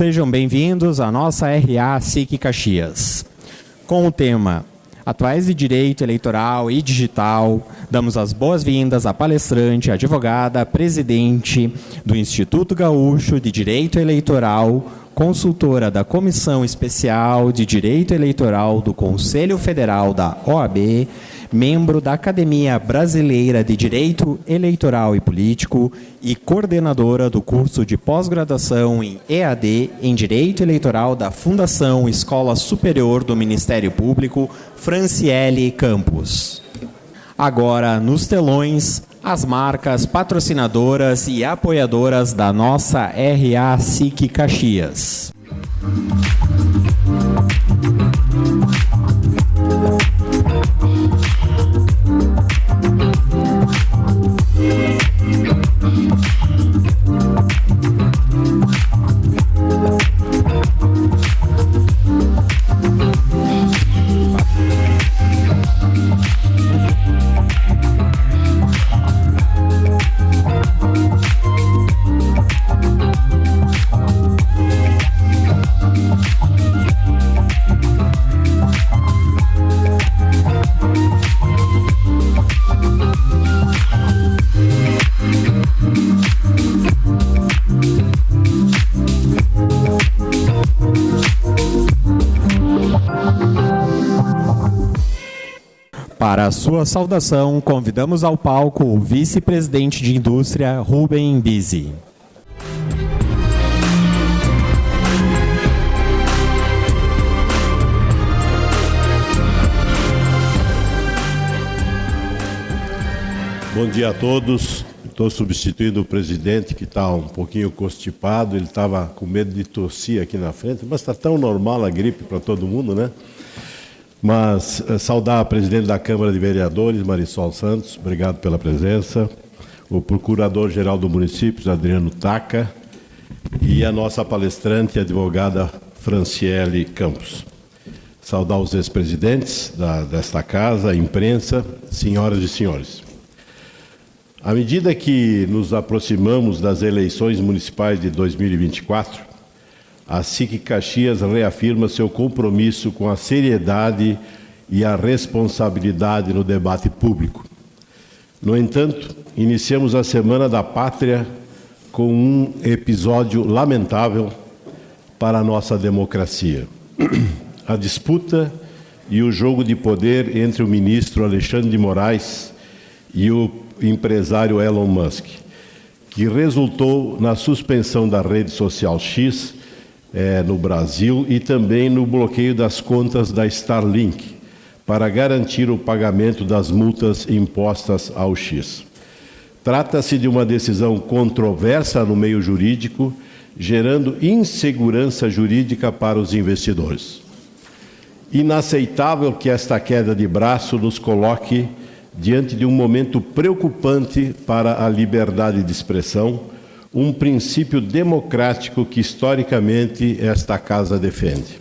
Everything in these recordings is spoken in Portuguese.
Sejam bem-vindos à nossa RA SIC Caxias. Com o tema Atuais de Direito Eleitoral e Digital, damos as boas-vindas à palestrante, advogada, presidente do Instituto Gaúcho de Direito Eleitoral, consultora da Comissão Especial de Direito Eleitoral do Conselho Federal da OAB, membro da Academia Brasileira de Direito Eleitoral e Político e coordenadora do curso de pós-graduação em EAD em Direito Eleitoral da Fundação Escola Superior do Ministério Público, Franciele Campos. Agora, nos telões, as marcas patrocinadoras e apoiadoras da nossa RA SIC Caxias. Para a sua saudação, convidamos ao palco o vice-presidente de indústria, Rubem Bisi. Bom dia a todos. Estou substituindo o presidente, que está um pouquinho constipado. Ele estava com medo de tossir aqui na frente, mas está tão normal a gripe para todo mundo, né? Mas saudar a presidente da Câmara de Vereadores, Marisol Santos, obrigado pela presença, o procurador-geral do município, Adriano Taca, e a nossa palestrante, a advogada Franciele Campos. Saudar os ex-presidentes desta casa, a imprensa, senhoras e senhores. À medida que nos aproximamos das eleições municipais de 2024, a SIC Caxias reafirma seu compromisso com a seriedade e a responsabilidade no debate público. No entanto, iniciamos a Semana da Pátria com um episódio lamentável para a nossa democracia. A disputa e o jogo de poder entre o ministro Alexandre de Moraes e o empresário Elon Musk, que resultou na suspensão da rede social X no Brasil e também no bloqueio das contas da Starlink para garantir o pagamento das multas impostas ao X. Trata-se de uma decisão controversa no meio jurídico, gerando insegurança jurídica para os investidores. Inaceitável que esta queda de braço nos coloque diante de um momento preocupante para a liberdade de expressão, um princípio democrático que, historicamente, esta casa defende.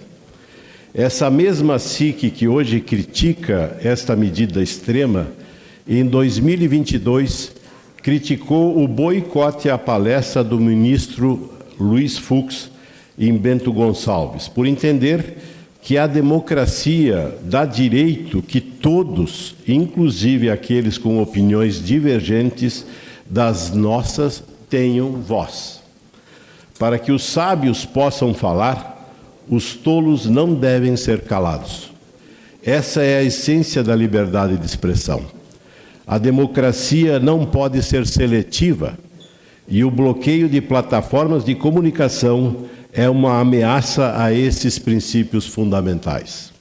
Essa mesma SIC que hoje critica esta medida extrema, em 2022, criticou o boicote à palestra do ministro Luiz Fux em Bento Gonçalves, por entender que a democracia dá direito que todos, inclusive aqueles com opiniões divergentes das nossas, tenham voz. Para que os sábios possam falar, os tolos não devem ser calados. Essa é a essência da liberdade de expressão. A democracia não pode ser seletiva e o bloqueio de plataformas de comunicação é uma ameaça a esses princípios fundamentais.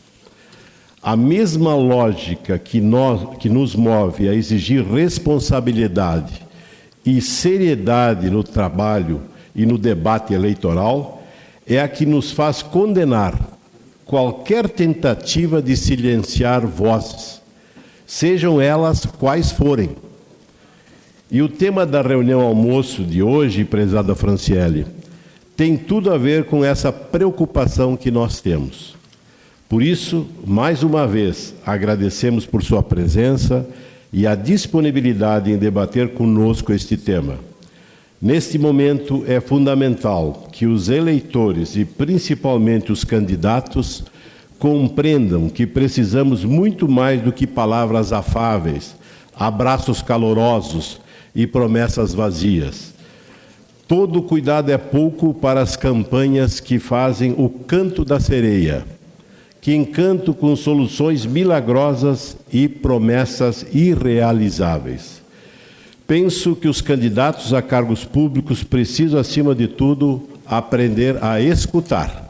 A mesma lógica que nos move a exigir responsabilidade e seriedade no trabalho e no debate eleitoral é a que nos faz condenar qualquer tentativa de silenciar vozes, sejam elas quais forem. E o tema da reunião almoço de hoje, prezada Franciele, tem tudo a ver com essa preocupação que nós temos. Por isso, mais uma vez, agradecemos por sua presença e a disponibilidade em debater conosco este tema. Neste momento, é fundamental que os eleitores e principalmente os candidatos compreendam que precisamos muito mais do que palavras afáveis, abraços calorosos e promessas vazias. Todo cuidado é pouco para as campanhas que fazem o canto da sereia, que encantam com soluções milagrosas e promessas irrealizáveis. Penso que os candidatos a cargos públicos precisam, acima de tudo, aprender a escutar.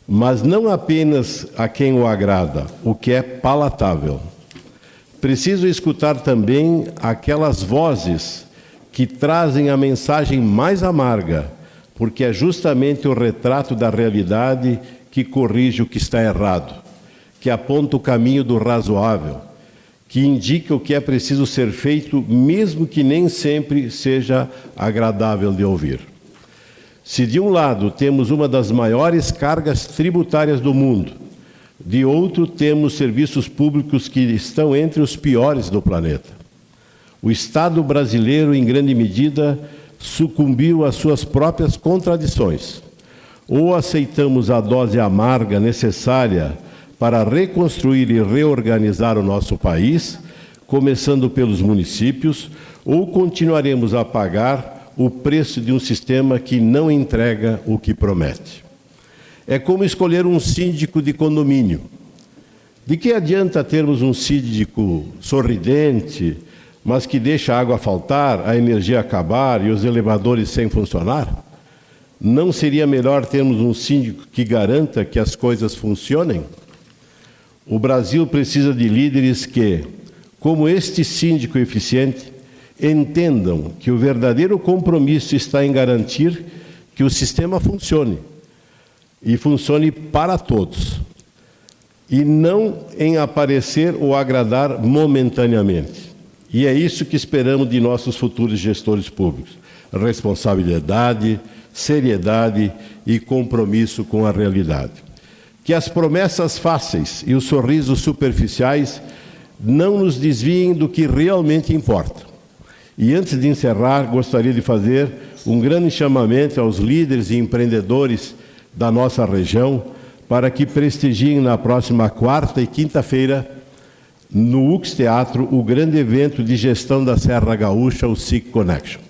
Mas não apenas a quem o agrada, o que é palatável. Preciso escutar também aquelas vozes que trazem a mensagem mais amarga, porque é justamente o retrato da realidade que corrige o que está errado, que aponta o caminho do razoável, que indica o que é preciso ser feito, mesmo que nem sempre seja agradável de ouvir. Se de um lado temos uma das maiores cargas tributárias do mundo, de outro temos serviços públicos que estão entre os piores do planeta. O Estado brasileiro, em grande medida, sucumbiu às suas próprias contradições. Ou aceitamos a dose amarga necessária para reconstruir e reorganizar o nosso país, começando pelos municípios, ou continuaremos a pagar o preço de um sistema que não entrega o que promete. É como escolher um síndico de condomínio. De que adianta termos um síndico sorridente, mas que deixa a água faltar, a energia acabar e os elevadores sem funcionar? Não seria melhor termos um síndico que garanta que as coisas funcionem? O Brasil precisa de líderes que, como este síndico eficiente, entendam que o verdadeiro compromisso está em garantir que o sistema funcione, e funcione para todos, e não em aparecer ou agradar momentaneamente. E é isso que esperamos de nossos futuros gestores públicos: responsabilidade, seriedade e compromisso com a realidade. Que as promessas fáceis e os sorrisos superficiais não nos desviem do que realmente importa. E antes de encerrar, gostaria de fazer um grande chamamento aos líderes e empreendedores da nossa região para que prestigiem na próxima quarta e quinta-feira, no UX Teatro, o grande evento de gestão da Serra Gaúcha, o SIC Connection.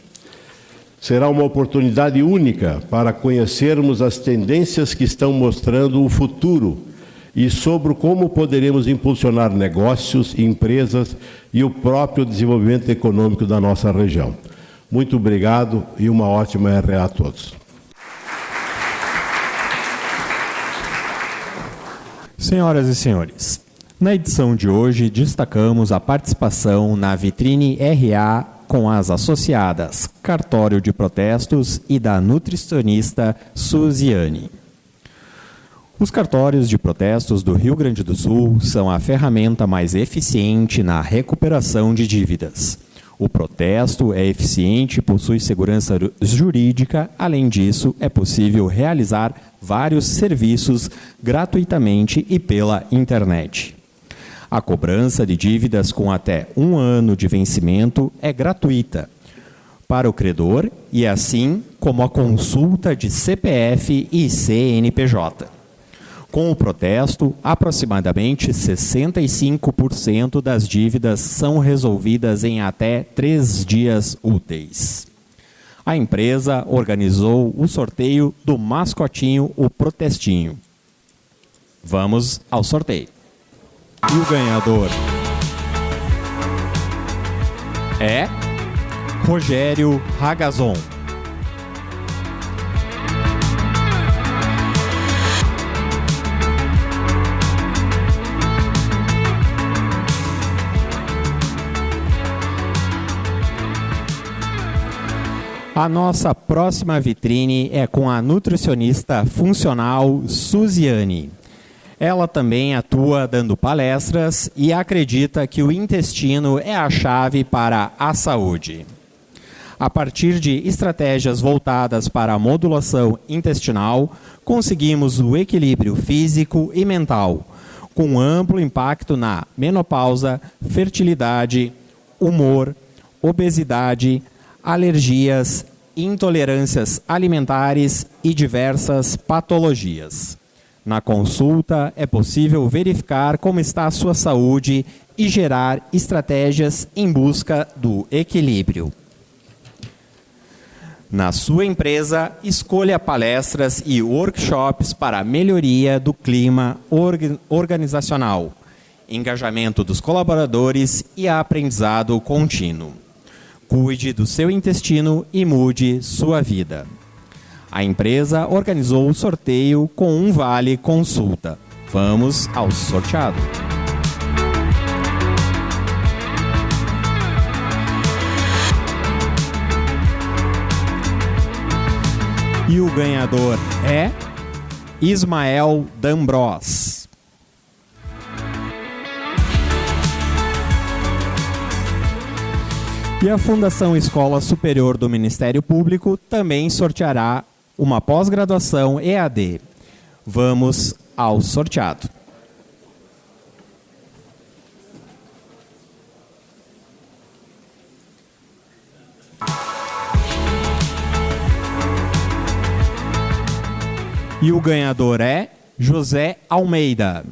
Será uma oportunidade única para conhecermos as tendências que estão mostrando o futuro e sobre como poderemos impulsionar negócios, empresas e o próprio desenvolvimento econômico da nossa região. Muito obrigado e uma ótima RA a todos. Senhoras e senhores, na edição de hoje destacamos a participação na vitrine RA com as associadas Cartório de Protestos e da nutricionista Suziane. Os cartórios de protestos do Rio Grande do Sul são a ferramenta mais eficiente na recuperação de dívidas. O protesto é eficiente e possui segurança jurídica. Além disso, é possível realizar vários serviços gratuitamente e pela internet. A cobrança de dívidas com até 1 ano de vencimento é gratuita para o credor e assim como a consulta de CPF e CNPJ. Com o protesto, aproximadamente 65% das dívidas são resolvidas em até 3 dias úteis. A empresa organizou o sorteio do mascotinho, o Protestinho. Vamos ao sorteio. E o ganhador é Rogério Ragazon. A nossa próxima vitrine é com a nutricionista funcional Suziane. Ela também atua dando palestras e acredita que o intestino é a chave para a saúde. A partir de estratégias voltadas para a modulação intestinal, conseguimos o equilíbrio físico e mental, com amplo impacto na menopausa, fertilidade, humor, obesidade, alergias, intolerâncias alimentares e diversas patologias. Na consulta, é possível verificar como está a sua saúde e gerar estratégias em busca do equilíbrio. Na sua empresa, escolha palestras e workshops para a melhoria do clima organizacional, engajamento dos colaboradores e aprendizado contínuo. Cuide do seu intestino e mude sua vida. A empresa organizou o sorteio com um vale consulta. Vamos ao sorteado. E o ganhador é Ismael D'Ambros. E a Fundação Escola Superior do Ministério Público também sorteará uma pós-graduação EAD. Vamos ao sorteado. E o ganhador é José Almeida.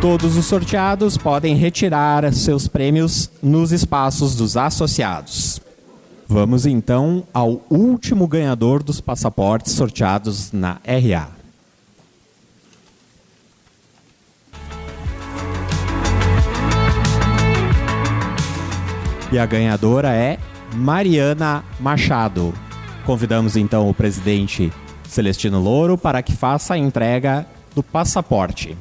Todos os sorteados podem retirar seus prêmios nos espaços dos associados. Vamos então ao último ganhador dos passaportes sorteados na RA. E a ganhadora é Mariana Machado. Convidamos então o presidente Celestino Louro para que faça a entrega do passaporte.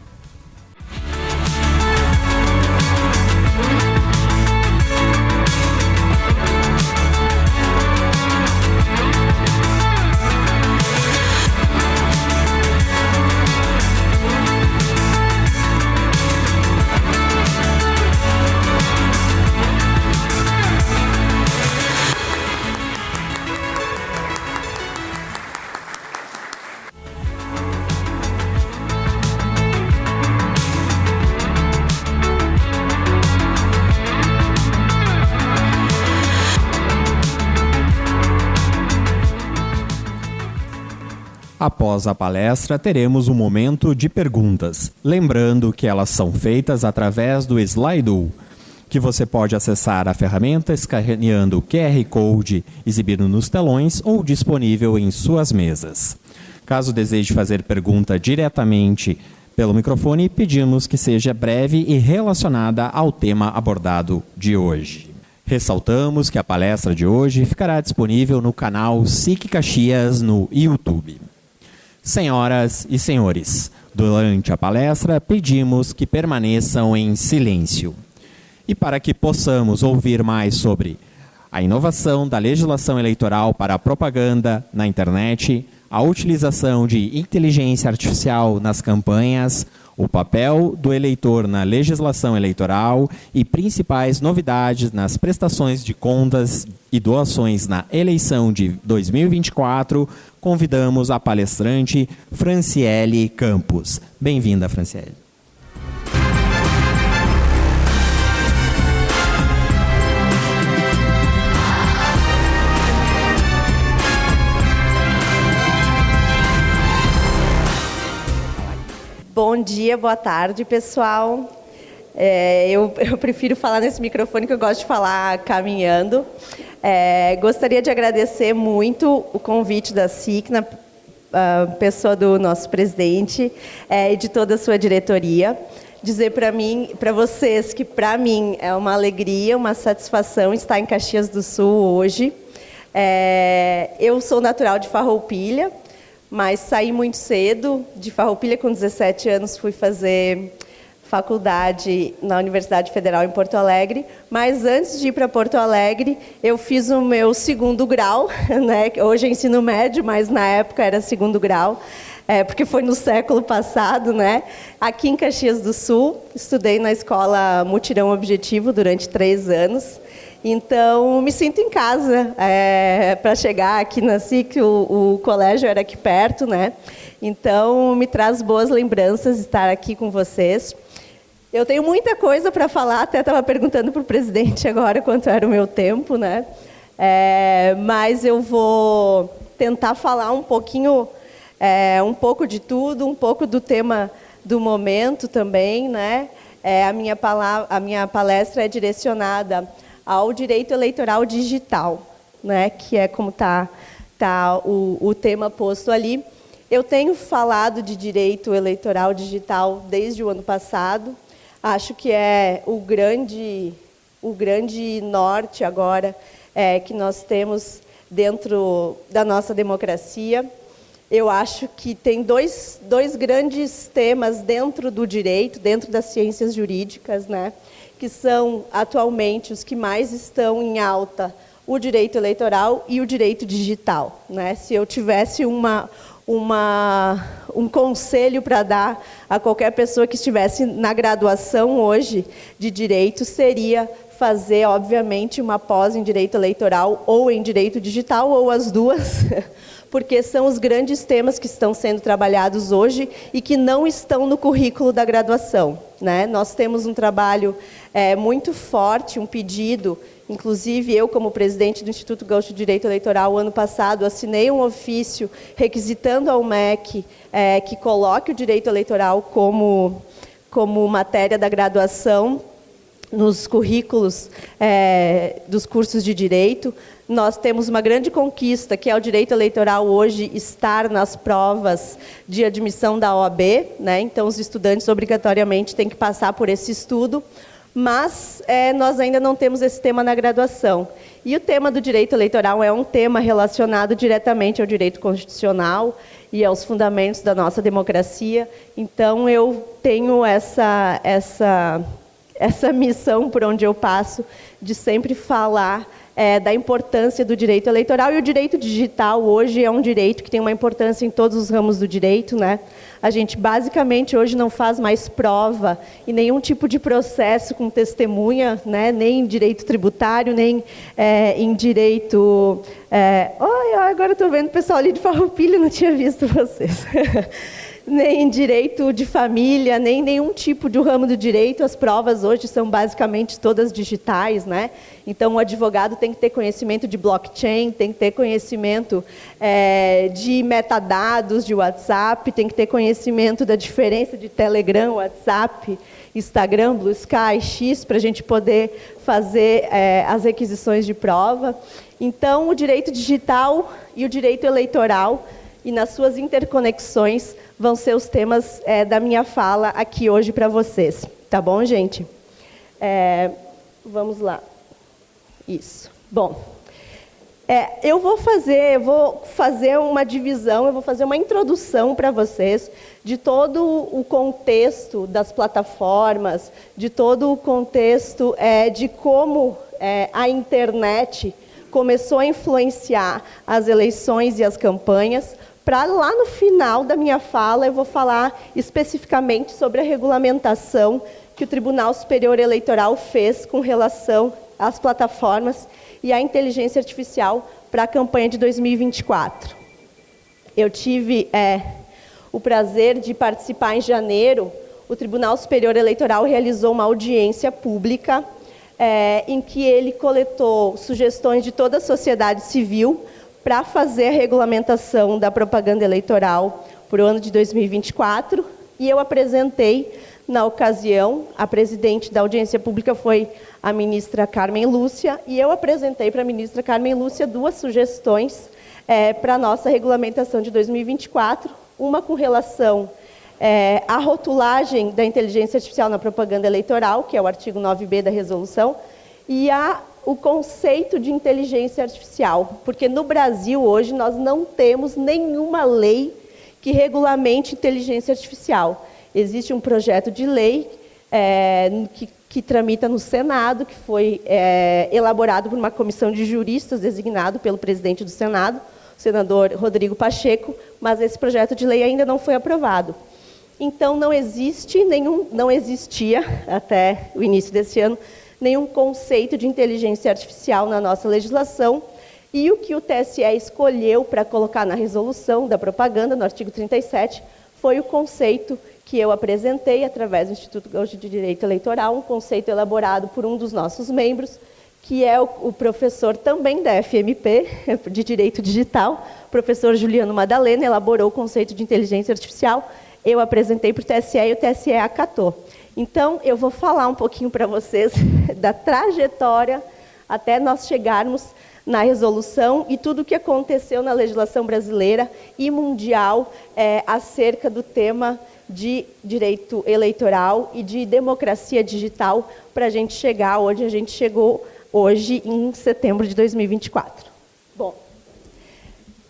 Após a palestra, teremos um momento de perguntas. Lembrando que elas são feitas através do Slido, que você pode acessar a ferramenta escaneando o QR Code exibido nos telões ou disponível em suas mesas. Caso deseje fazer pergunta diretamente pelo microfone, pedimos que seja breve e relacionada ao tema abordado de hoje. Ressaltamos que a palestra de hoje ficará disponível no canal SIC Caxias no YouTube. Senhoras e senhores, durante a palestra pedimos que permaneçam em silêncio. E para que possamos ouvir mais sobre a inovação da legislação eleitoral para a propaganda na internet, a utilização de inteligência artificial nas campanhas, o papel do eleitor na legislação eleitoral e principais novidades nas prestações de contas e doações na eleição de 2024, convidamos a palestrante Franciele Campos. Bem-vinda, Franciele. Bom dia, boa tarde, pessoal. Eu prefiro falar nesse microfone, que eu gosto de falar caminhando. Gostaria de agradecer muito o convite da SIC, na pessoa do nosso presidente e de toda a sua diretoria. Dizer para vocês que, para mim, é uma alegria, uma satisfação estar em Caxias do Sul hoje. Eu sou natural de Farroupilha, mas saí muito cedo. De Farroupilha, com 17 anos, fui fazer faculdade na Universidade Federal em Porto Alegre, mas antes de ir para Porto Alegre, eu fiz o meu segundo grau, né? Hoje é ensino médio, mas na época era segundo grau, porque foi no século passado, né? Aqui em Caxias do Sul, estudei na escola Mutirão Objetivo durante 3 anos, então me sinto em casa. Para chegar aqui na SIC, o colégio era aqui perto, né? Então me traz boas lembranças estar aqui com vocês. Eu tenho muita coisa para falar, até estava perguntando para o presidente agora quanto era o meu tempo, né? Mas eu vou tentar falar um pouquinho, um pouco de tudo, um pouco do tema do momento também, né? A minha palestra é direcionada ao direito eleitoral digital, né? Que é como tá o tema posto ali. Eu tenho falado de direito eleitoral digital desde o ano passado. Acho que é o grande norte agora que nós temos dentro da nossa democracia. Eu acho que tem dois grandes temas dentro do direito, dentro das ciências jurídicas, né, que são atualmente os que mais estão em alta, o direito eleitoral e o direito digital, né? Se eu tivesse um conselho para dar a qualquer pessoa que estivesse na graduação hoje de direito, seria fazer, obviamente, uma pós em direito eleitoral ou em direito digital, ou as duas, porque são os grandes temas que estão sendo trabalhados hoje e que não estão no currículo da graduação, né? Nós temos um trabalho muito forte, um pedido. Inclusive, eu, como presidente do Instituto Gaúcho de Direito Eleitoral, ano passado, assinei um ofício requisitando ao MEC que coloque o direito eleitoral como matéria da graduação nos currículos dos cursos de direito. Nós temos uma grande conquista, que é o direito eleitoral hoje estar nas provas de admissão da OAB, né? Então, os estudantes obrigatoriamente têm que passar por esse estudo. Mas nós ainda não temos esse tema na graduação. E o tema do direito eleitoral é um tema relacionado diretamente ao direito constitucional e aos fundamentos da nossa democracia. Então, eu tenho essa missão por onde eu passo, de sempre falar da importância do direito eleitoral. E o direito digital hoje é um direito que tem uma importância em todos os ramos do direito, né? A gente, basicamente, hoje não faz mais prova e nenhum tipo de processo com testemunha, né? Nem em direito tributário, nem em direito... agora estou vendo o pessoal ali de Farroupilha, não tinha visto vocês. Nem em direito de família, nem nenhum tipo de ramo do direito. As provas hoje são basicamente todas digitais, né? Então, o advogado tem que ter conhecimento de blockchain, tem que ter conhecimento de metadados de WhatsApp, tem que ter conhecimento da diferença de Telegram, WhatsApp, Instagram, Blue Sky, X, para a gente poder fazer as requisições de prova. Então, o direito digital e o direito eleitoral, e nas suas interconexões, vão ser os temas da minha fala aqui hoje para vocês. Tá bom, gente? Vamos lá. Isso. Bom, eu vou fazer uma divisão, eu vou fazer uma introdução para vocês de todo o contexto das plataformas, de todo o contexto de como a internet começou a influenciar as eleições e as campanhas. Para lá no final da minha fala, eu vou falar especificamente sobre a regulamentação que o Tribunal Superior Eleitoral fez com relação às plataformas e à inteligência artificial para a campanha de 2024. Eu tive o prazer de participar em janeiro. O Tribunal Superior Eleitoral realizou uma audiência pública em que ele coletou sugestões de toda a sociedade civil para fazer a regulamentação da propaganda eleitoral para o ano de 2024, e eu apresentei, na ocasião, a presidente da audiência pública foi a ministra Carmen Lúcia, e eu apresentei para a ministra Carmen Lúcia 2 sugestões para a nossa regulamentação de 2024, uma com relação à rotulagem da inteligência artificial na propaganda eleitoral, que é o artigo 9b da resolução, e o conceito de inteligência artificial, porque no Brasil hoje nós não temos nenhuma lei que regulamente inteligência artificial. Existe um projeto de lei que tramita no Senado, que foi elaborado por uma comissão de juristas designado pelo presidente do Senado, o senador Rodrigo Pacheco, mas esse projeto de lei ainda não foi aprovado. Então não existia até o início desse ano nenhum conceito de inteligência artificial na nossa legislação, e o que o TSE escolheu para colocar na resolução da propaganda, no artigo 37, foi o conceito que eu apresentei através do Instituto Gaúcho de Direito Eleitoral, um conceito elaborado por um dos nossos membros, que é o professor também da FMP, de Direito Digital, o professor Juliano Madalena, elaborou o conceito de inteligência artificial, eu apresentei para o TSE e o TSE acatou. Então, eu vou falar um pouquinho para vocês da trajetória até nós chegarmos na resolução e tudo o que aconteceu na legislação brasileira e mundial acerca do tema de direito eleitoral e de democracia digital para a gente chegar onde a gente chegou hoje, em setembro de 2024. Bom,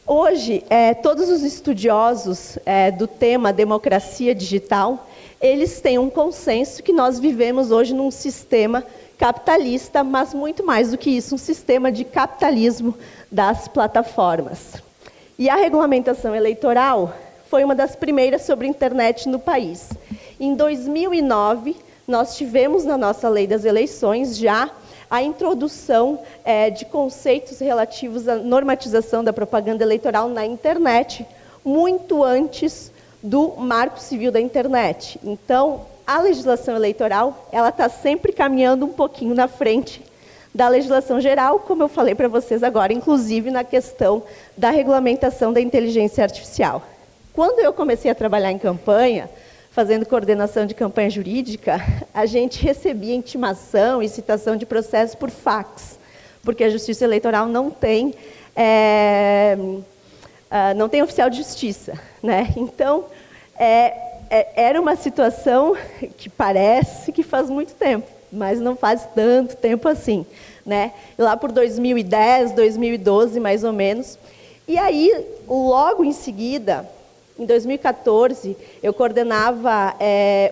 hoje, todos os estudiosos do tema democracia digital, eles têm um consenso que nós vivemos hoje num sistema capitalista, mas muito mais do que isso, um sistema de capitalismo das plataformas. E a regulamentação eleitoral foi uma das primeiras sobre a internet no país. Em 2009, nós tivemos na nossa lei das eleições já a introdução de conceitos relativos à normatização da propaganda eleitoral na internet, muito antes do Marco Civil da Internet. Então, a legislação eleitoral ela está sempre caminhando um pouquinho na frente da legislação geral, como eu falei para vocês agora, inclusive na questão da regulamentação da inteligência artificial. Quando eu comecei a trabalhar em campanha, fazendo coordenação de campanha jurídica, a gente recebia intimação e citação de processo por fax, porque a Justiça Eleitoral não tem oficial de justiça, né? Então, era uma situação que parece que faz muito tempo, mas não faz tanto tempo assim, né? Lá por 2010, 2012, mais ou menos. E aí, logo em seguida, em 2014, eu coordenava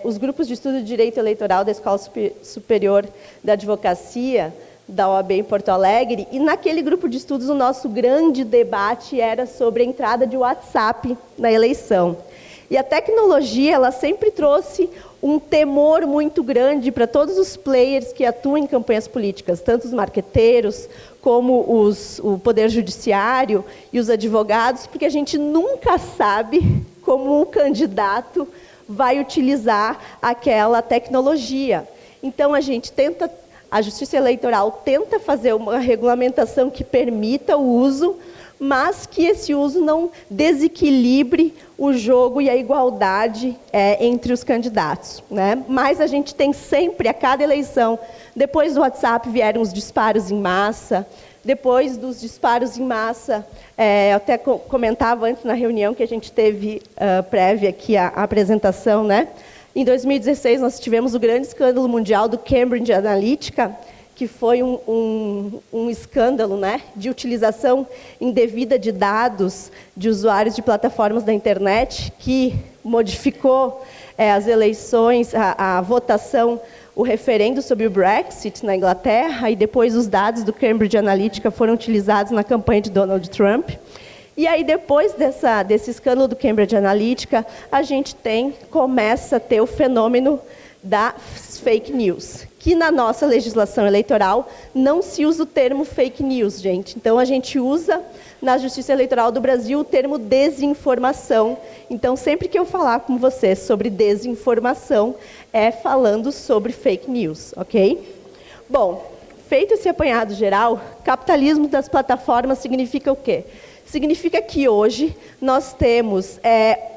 os grupos de estudo de direito eleitoral da Escola Superior da Advocacia, da OAB em Porto Alegre, e naquele grupo de estudos o nosso grande debate era sobre a entrada de WhatsApp na eleição. E a tecnologia, ela sempre trouxe um temor muito grande para todos os players que atuam em campanhas políticas, tanto os marqueteiros, como o Poder Judiciário e os advogados, porque a gente nunca sabe como o candidato vai utilizar aquela tecnologia. Então, a Justiça Eleitoral tenta fazer uma regulamentação que permita o uso, mas que esse uso não desequilibre o jogo e a igualdade entre os candidatos, né? Mas a gente tem sempre, a cada eleição, depois do WhatsApp vieram os disparos em massa, depois dos disparos em massa, eu até comentava antes na reunião que a gente teve prévia aqui a apresentação, né? Em 2016, nós tivemos o grande escândalo mundial do Cambridge Analytica, que foi um escândalo, né, de utilização indevida de dados de usuários de plataformas da internet, que modificou as eleições, a votação, o referendo sobre o Brexit na Inglaterra, e depois os dados do Cambridge Analytica foram utilizados na campanha de Donald Trump. E aí, depois desse escândalo do Cambridge Analytica, a gente começa a ter o fenômeno das fake news, que na nossa legislação eleitoral não se usa o termo fake news, gente. Então, a gente usa, na Justiça Eleitoral do Brasil, o termo desinformação. Então, sempre que eu falar com vocês sobre desinformação, falando sobre fake news, ok? Bom, feito esse apanhado geral, capitalismo das plataformas significa o quê? Significa que hoje nós temos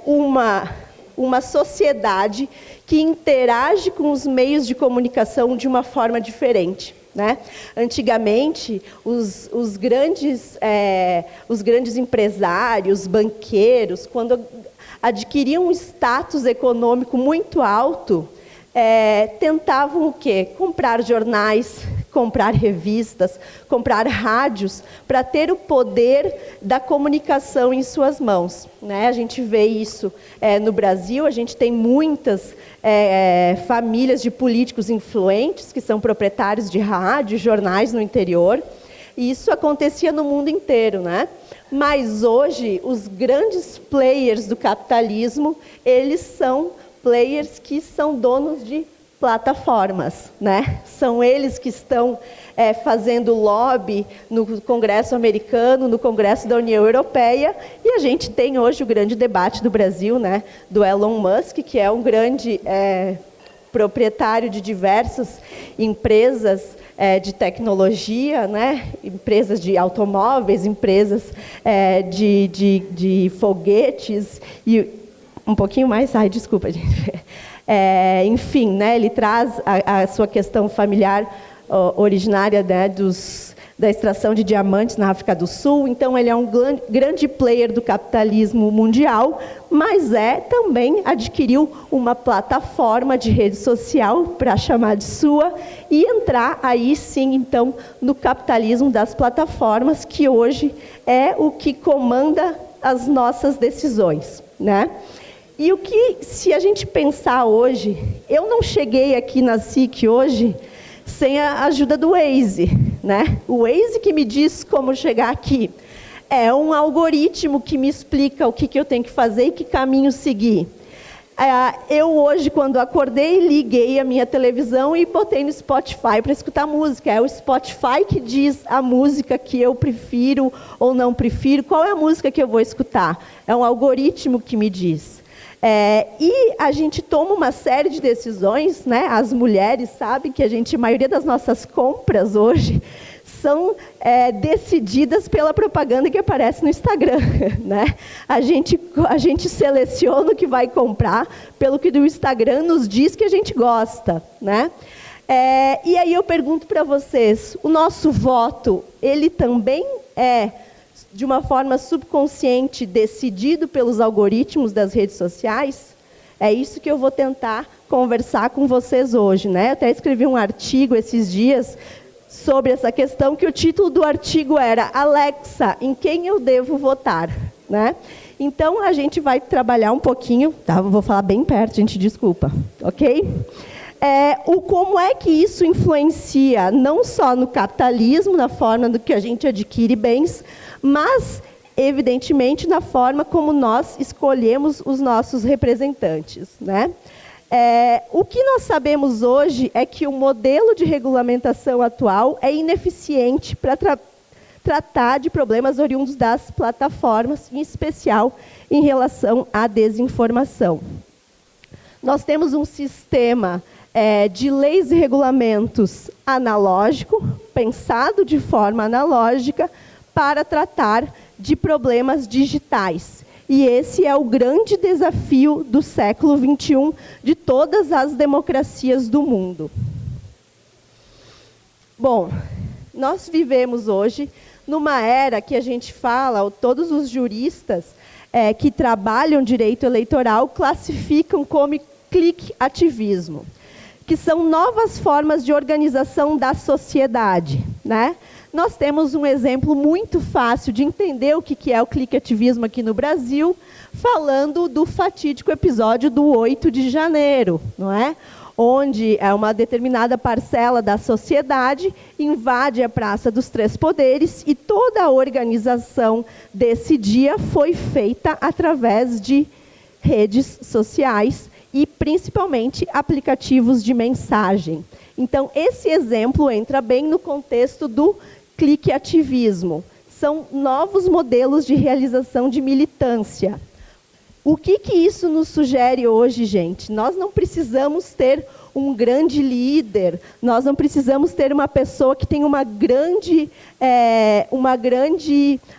uma sociedade que interage com os meios de comunicação de uma forma diferente, né? Antigamente, os grandes empresários, banqueiros, quando adquiriam um status econômico muito alto, tentavam o quê? Comprar jornais, comprar revistas, comprar rádios, para ter o poder da comunicação em suas mãos, né? A gente vê isso no Brasil, a gente tem muitas famílias de políticos influentes que são proprietários de rádio, jornais no interior, e isso acontecia no mundo inteiro, né? Mas hoje, os grandes players do capitalismo, eles são players que são donos de plataformas, né? São eles que estão fazendo lobby no Congresso americano, no Congresso da União Europeia, e a gente tem hoje o grande debate do Brasil, né? Do Elon Musk, que é um grande proprietário de diversas empresas de tecnologia, né? Empresas de automóveis, empresas de foguetes, e um pouquinho mais, desculpa, gente. Enfim, né? Ele traz a sua questão familiar originária, né, da extração de diamantes na África do Sul. Então, ele é um grande player do capitalismo mundial, mas também adquiriu uma plataforma de rede social para chamar de sua e entrar aí sim, então, no capitalismo das plataformas, que hoje é o que comanda as nossas decisões, né? E o que, se a gente pensar hoje, eu não cheguei aqui na SIC hoje sem a ajuda do Waze, né? O Waze que me diz como chegar aqui. É um algoritmo que me explica o que eu tenho que fazer e que caminho seguir. Eu hoje, quando acordei, liguei a minha televisão e botei no Spotify para escutar música. É o Spotify que diz a música que eu prefiro ou não prefiro, qual é a música que eu vou escutar. É um algoritmo que me diz. E a gente toma uma série de decisões, né? As mulheres sabem que a maioria das nossas compras hoje são decididas pela propaganda que aparece no Instagram, né? A gente seleciona o que vai comprar pelo que do Instagram nos diz que a gente gosta, né? E aí eu pergunto para vocês, o nosso voto, ele também de uma forma subconsciente, decidido pelos algoritmos das redes sociais? É isso que eu vou tentar conversar com vocês hoje, né? Eu até escrevi um artigo esses dias sobre essa questão, que o título do artigo era Alexa, em quem eu devo votar? Né? Então, a gente vai trabalhar um pouquinho, tá? Vou falar bem perto, gente, desculpa, ok? Como é que isso influencia, não só no capitalismo, na forma do que a gente adquire bens, mas, evidentemente, na forma como nós escolhemos os nossos representantes, né? O que nós sabemos hoje é que o modelo de regulamentação atual é ineficiente para tratar de problemas oriundos das plataformas, em especial em relação à desinformação. Nós temos um sistema de leis e regulamentos analógico, pensado de forma analógica, para tratar de problemas digitais. E esse é o grande desafio do século XXI, de todas as democracias do mundo. Bom, nós vivemos hoje numa era que a gente fala, todos os juristas que trabalham direito eleitoral classificam como clique-ativismo, que são novas formas de organização da sociedade, né? Nós temos um exemplo muito fácil de entender o que é o clique-ativismo aqui no Brasil, falando do fatídico episódio do 8 de janeiro, não é? Onde uma determinada parcela da sociedade invade a Praça dos Três Poderes e toda a organização desse dia foi feita através de redes sociais e, principalmente, aplicativos de mensagem. Então, esse exemplo entra bem no contexto do clique-ativismo. São novos modelos de realização de militância. O que isso nos sugere hoje, gente? Nós não precisamos ter um grande líder, nós não precisamos ter uma pessoa que tenha uma grande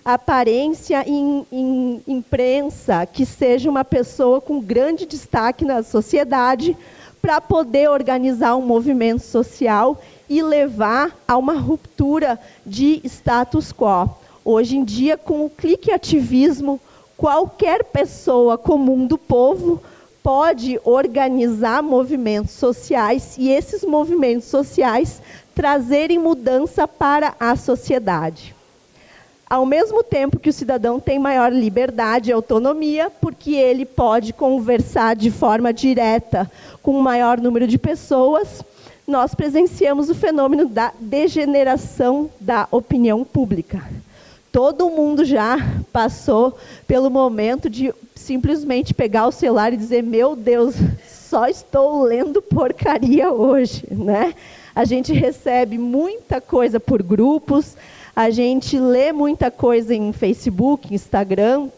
aparência em imprensa, que seja uma pessoa com grande destaque na sociedade, para poder organizar um movimento social e levar a uma ruptura de status quo. Hoje em dia, com o clique-ativismo, qualquer pessoa comum do povo pode organizar movimentos sociais e esses movimentos sociais trazerem mudança para a sociedade. Ao mesmo tempo que o cidadão tem maior liberdade e autonomia, porque ele pode conversar de forma direta com um maior número de pessoas, nós presenciamos o fenômeno da degeneração da opinião pública. Todo mundo já passou pelo momento de simplesmente pegar o celular e dizer: meu Deus, só estou lendo porcaria hoje, né? A gente recebe muita coisa por grupos, a gente lê muita coisa em Facebook, Instagram,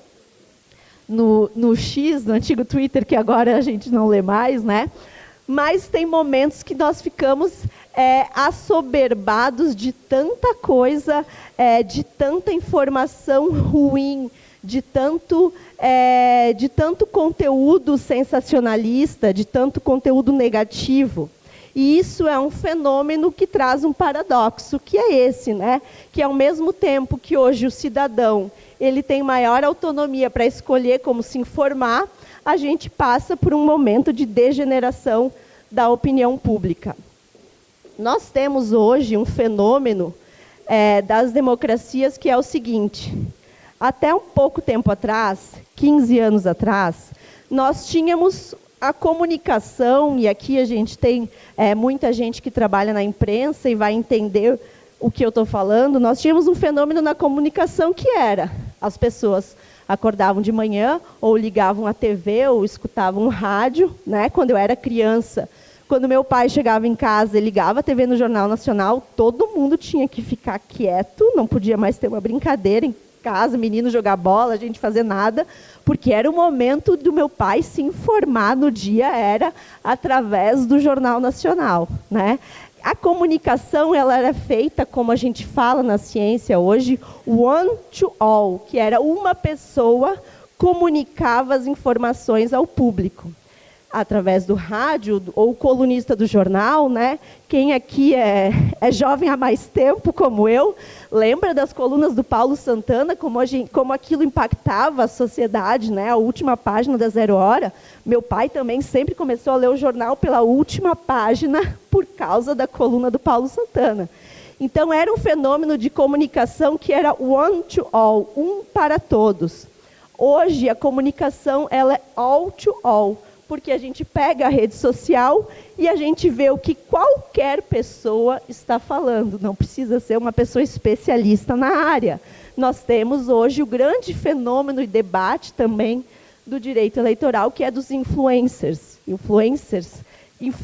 no X, no antigo Twitter, que agora a gente não lê mais, né? Mas tem momentos que nós ficamos assoberbados de tanta coisa, de tanta informação ruim, de tanto conteúdo sensacionalista, de tanto conteúdo negativo. E isso é um fenômeno que traz um paradoxo, que é esse, né? Que ao mesmo tempo que hoje o cidadão ele tem maior autonomia para escolher como se informar, a gente passa por um momento de degeneração da opinião pública. Nós temos hoje um fenômeno das democracias que é o seguinte: até um pouco tempo atrás, 15 anos atrás, nós tínhamos a comunicação, e aqui a gente tem muita gente que trabalha na imprensa e vai entender o que eu estou falando. Nós tínhamos um fenômeno na comunicação que era: as pessoas acordavam de manhã, ou ligavam a TV, ou escutavam rádio, né? Quando eu era criança, quando meu pai chegava em casa e ligava a TV no Jornal Nacional, todo mundo tinha que ficar quieto, não podia mais ter uma brincadeira em casa, menino jogar bola, a gente fazer nada, porque era o momento do meu pai se informar no dia, era através do Jornal Nacional, né? A comunicação ela era feita, como a gente fala na ciência hoje, one to all, que era uma pessoa comunicava as informações ao público. Através do rádio, ou colunista do jornal, né? Quem aqui é jovem há mais tempo, como eu, lembra das colunas do Paulo Santana, como aquilo impactava a sociedade, né? A última página da Zero Hora. Meu pai também sempre começou a ler o jornal pela última página, por causa da coluna do Paulo Santana. Então, era um fenômeno de comunicação que era one to all, um para todos. Hoje, a comunicação ela é all to all, porque a gente pega a rede social e a gente vê o que qualquer pessoa está falando. Não precisa ser uma pessoa especialista na área. Nós temos hoje o grande fenômeno e debate também do direito eleitoral, que é dos influencers.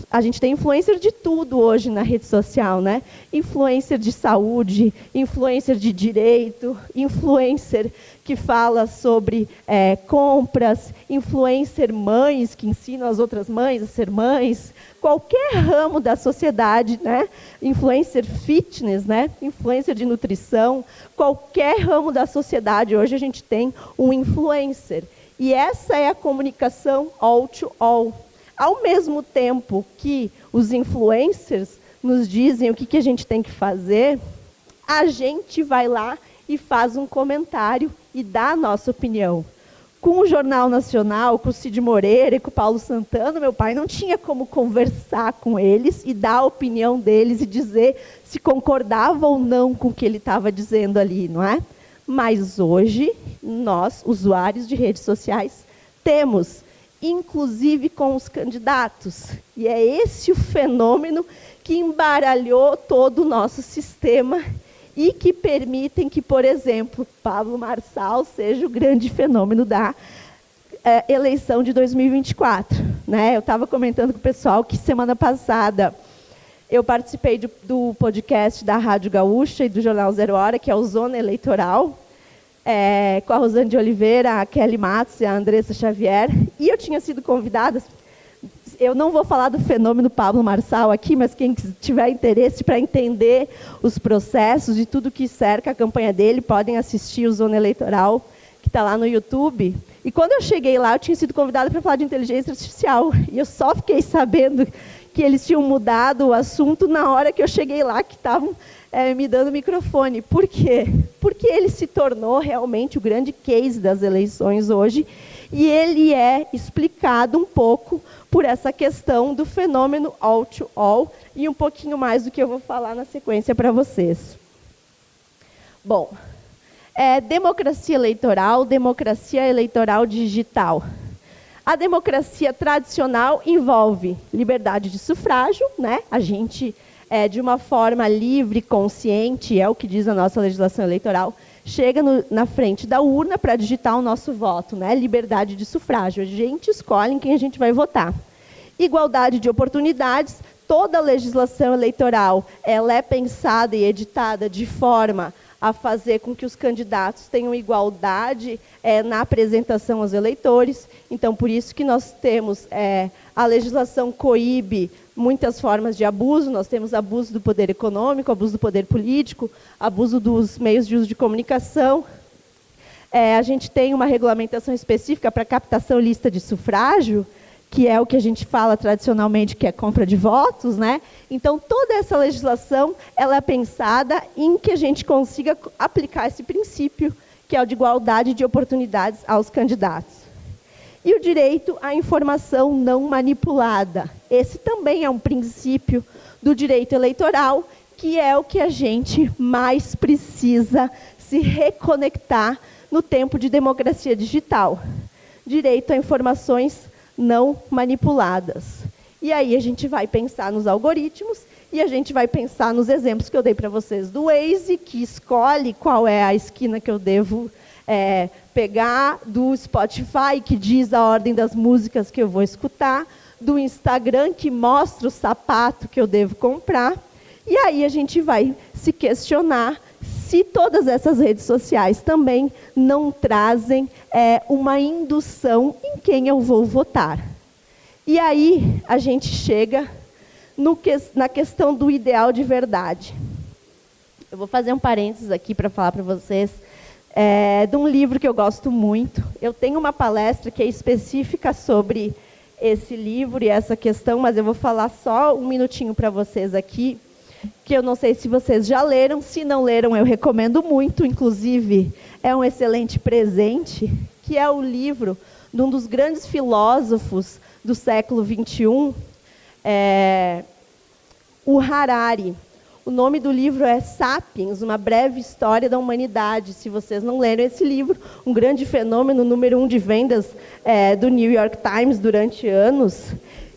A gente tem influencer de tudo hoje na rede social, né? Influencer de saúde, influencer de direito, influencer que fala sobre compras, influencer mães que ensinam as outras mães a ser mães, qualquer ramo da sociedade, né? Influencer fitness, né? Influencer de nutrição, qualquer ramo da sociedade hoje a gente tem um influencer. E essa é a comunicação all to all. Ao mesmo tempo que os influencers nos dizem o que a gente tem que fazer, a gente vai lá e faz um comentário e dá a nossa opinião. Com o Jornal Nacional, com o Cid Moreira e com o Paulo Santana, meu pai não tinha como conversar com eles e dar a opinião deles e dizer se concordava ou não com o que ele estava dizendo ali, não é? Mas hoje, nós, usuários de redes sociais, temos, inclusive com os candidatos. E é esse o fenômeno que embaralhou todo o nosso sistema e que permitem que, por exemplo, Pablo Marçal seja o grande fenômeno da eleição de 2024. Né? Eu estava comentando com o pessoal que semana passada eu participei do podcast da Rádio Gaúcha e do Jornal Zero Hora, que é o Zona Eleitoral, com a Rosane de Oliveira, a Kelly Matos e a Andressa Xavier, e eu tinha sido convidada. Eu não vou falar do fenômeno Pablo Marçal aqui, mas quem tiver interesse para entender os processos e tudo que cerca a campanha dele, podem assistir o Zona Eleitoral, que está lá no YouTube. E quando eu cheguei lá, eu tinha sido convidada para falar de inteligência artificial, e eu só fiquei sabendo que eles tinham mudado o assunto na hora que eu cheguei lá, que estavam me dando o microfone. Por quê? Porque ele se tornou realmente o grande case das eleições hoje, e ele é explicado um pouco por essa questão do fenômeno all to all, e um pouquinho mais do que eu vou falar na sequência para vocês. Bom, democracia eleitoral digital. A democracia tradicional envolve liberdade de sufrágio, né? A gente, de uma forma livre, consciente, é o que diz a nossa legislação eleitoral, chega na frente da urna para digitar o nosso voto, né? Liberdade de sufrágio. A gente escolhe em quem a gente vai votar. Igualdade de oportunidades. Toda a legislação eleitoral ela é pensada e editada de forma a fazer com que os candidatos tenham igualdade na apresentação aos eleitores. Então, por isso que nós temos, a legislação coíbe muitas formas de abuso. Nós temos abuso do poder econômico, abuso do poder político, abuso dos meios de uso de comunicação. A gente tem uma regulamentação específica para captação e lista de sufrágio, que é o que a gente fala tradicionalmente, que é compra de votos, né? Então, toda essa legislação ela é pensada em que a gente consiga aplicar esse princípio, que é o de igualdade de oportunidades aos candidatos. E o direito à informação não manipulada. Esse também é um princípio do direito eleitoral, que é o que a gente mais precisa se reconectar no tempo de democracia digital. Direito a informações não manipuladas. E aí a gente vai pensar nos algoritmos e a gente vai pensar nos exemplos que eu dei para vocês do Waze, que escolhe qual é a esquina que eu devo pegar, do Spotify, que diz a ordem das músicas que eu vou escutar, do Instagram, que mostra o sapato que eu devo comprar. E aí a gente vai se questionar se todas essas redes sociais também não trazem uma indução em quem eu vou votar. E aí a gente chega na questão do ideal de verdade. Eu vou fazer um parênteses aqui para falar para vocês de um livro que eu gosto muito. Eu tenho uma palestra que é específica sobre esse livro e essa questão, mas eu vou falar só um minutinho para vocês aqui, que eu não sei se vocês já leram. Se não leram, eu recomendo muito, inclusive é um excelente presente, que é o livro de um dos grandes filósofos do século XXI, o Harari. O nome do livro é Sapiens, uma breve história da humanidade. Se vocês não leram esse livro, um grande fenômeno, número 1 de vendas do New York Times durante anos.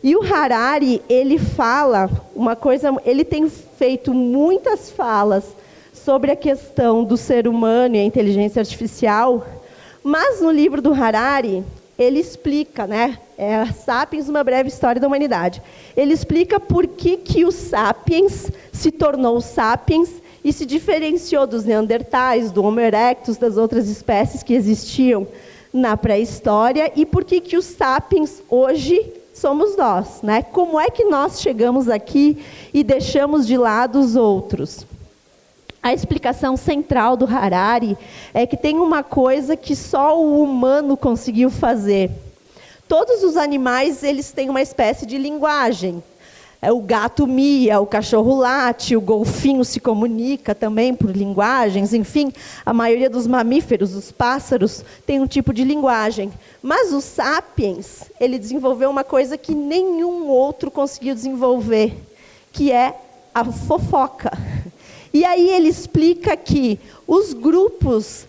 E o Harari, ele fala uma coisa, ele tem feito muitas falas sobre a questão do ser humano e a inteligência artificial, mas no livro do Harari, ele explica, né? Sapiens, uma breve história da humanidade. Ele explica por que o Sapiens se tornou Sapiens e se diferenciou dos Neandertais, do Homo erectus, das outras espécies que existiam na pré-história, e por que os Sapiens hoje somos nós, né? Como é que nós chegamos aqui e deixamos de lado os outros? A explicação central do Harari é que tem uma coisa que só o humano conseguiu fazer. Todos os animais, eles têm uma espécie de linguagem. O gato mia, o cachorro late, o golfinho se comunica também por linguagens, enfim, a maioria dos mamíferos, os pássaros, tem um tipo de linguagem. Mas o Sapiens, ele desenvolveu uma coisa que nenhum outro conseguiu desenvolver, que é a fofoca. E aí ele explica que os grupos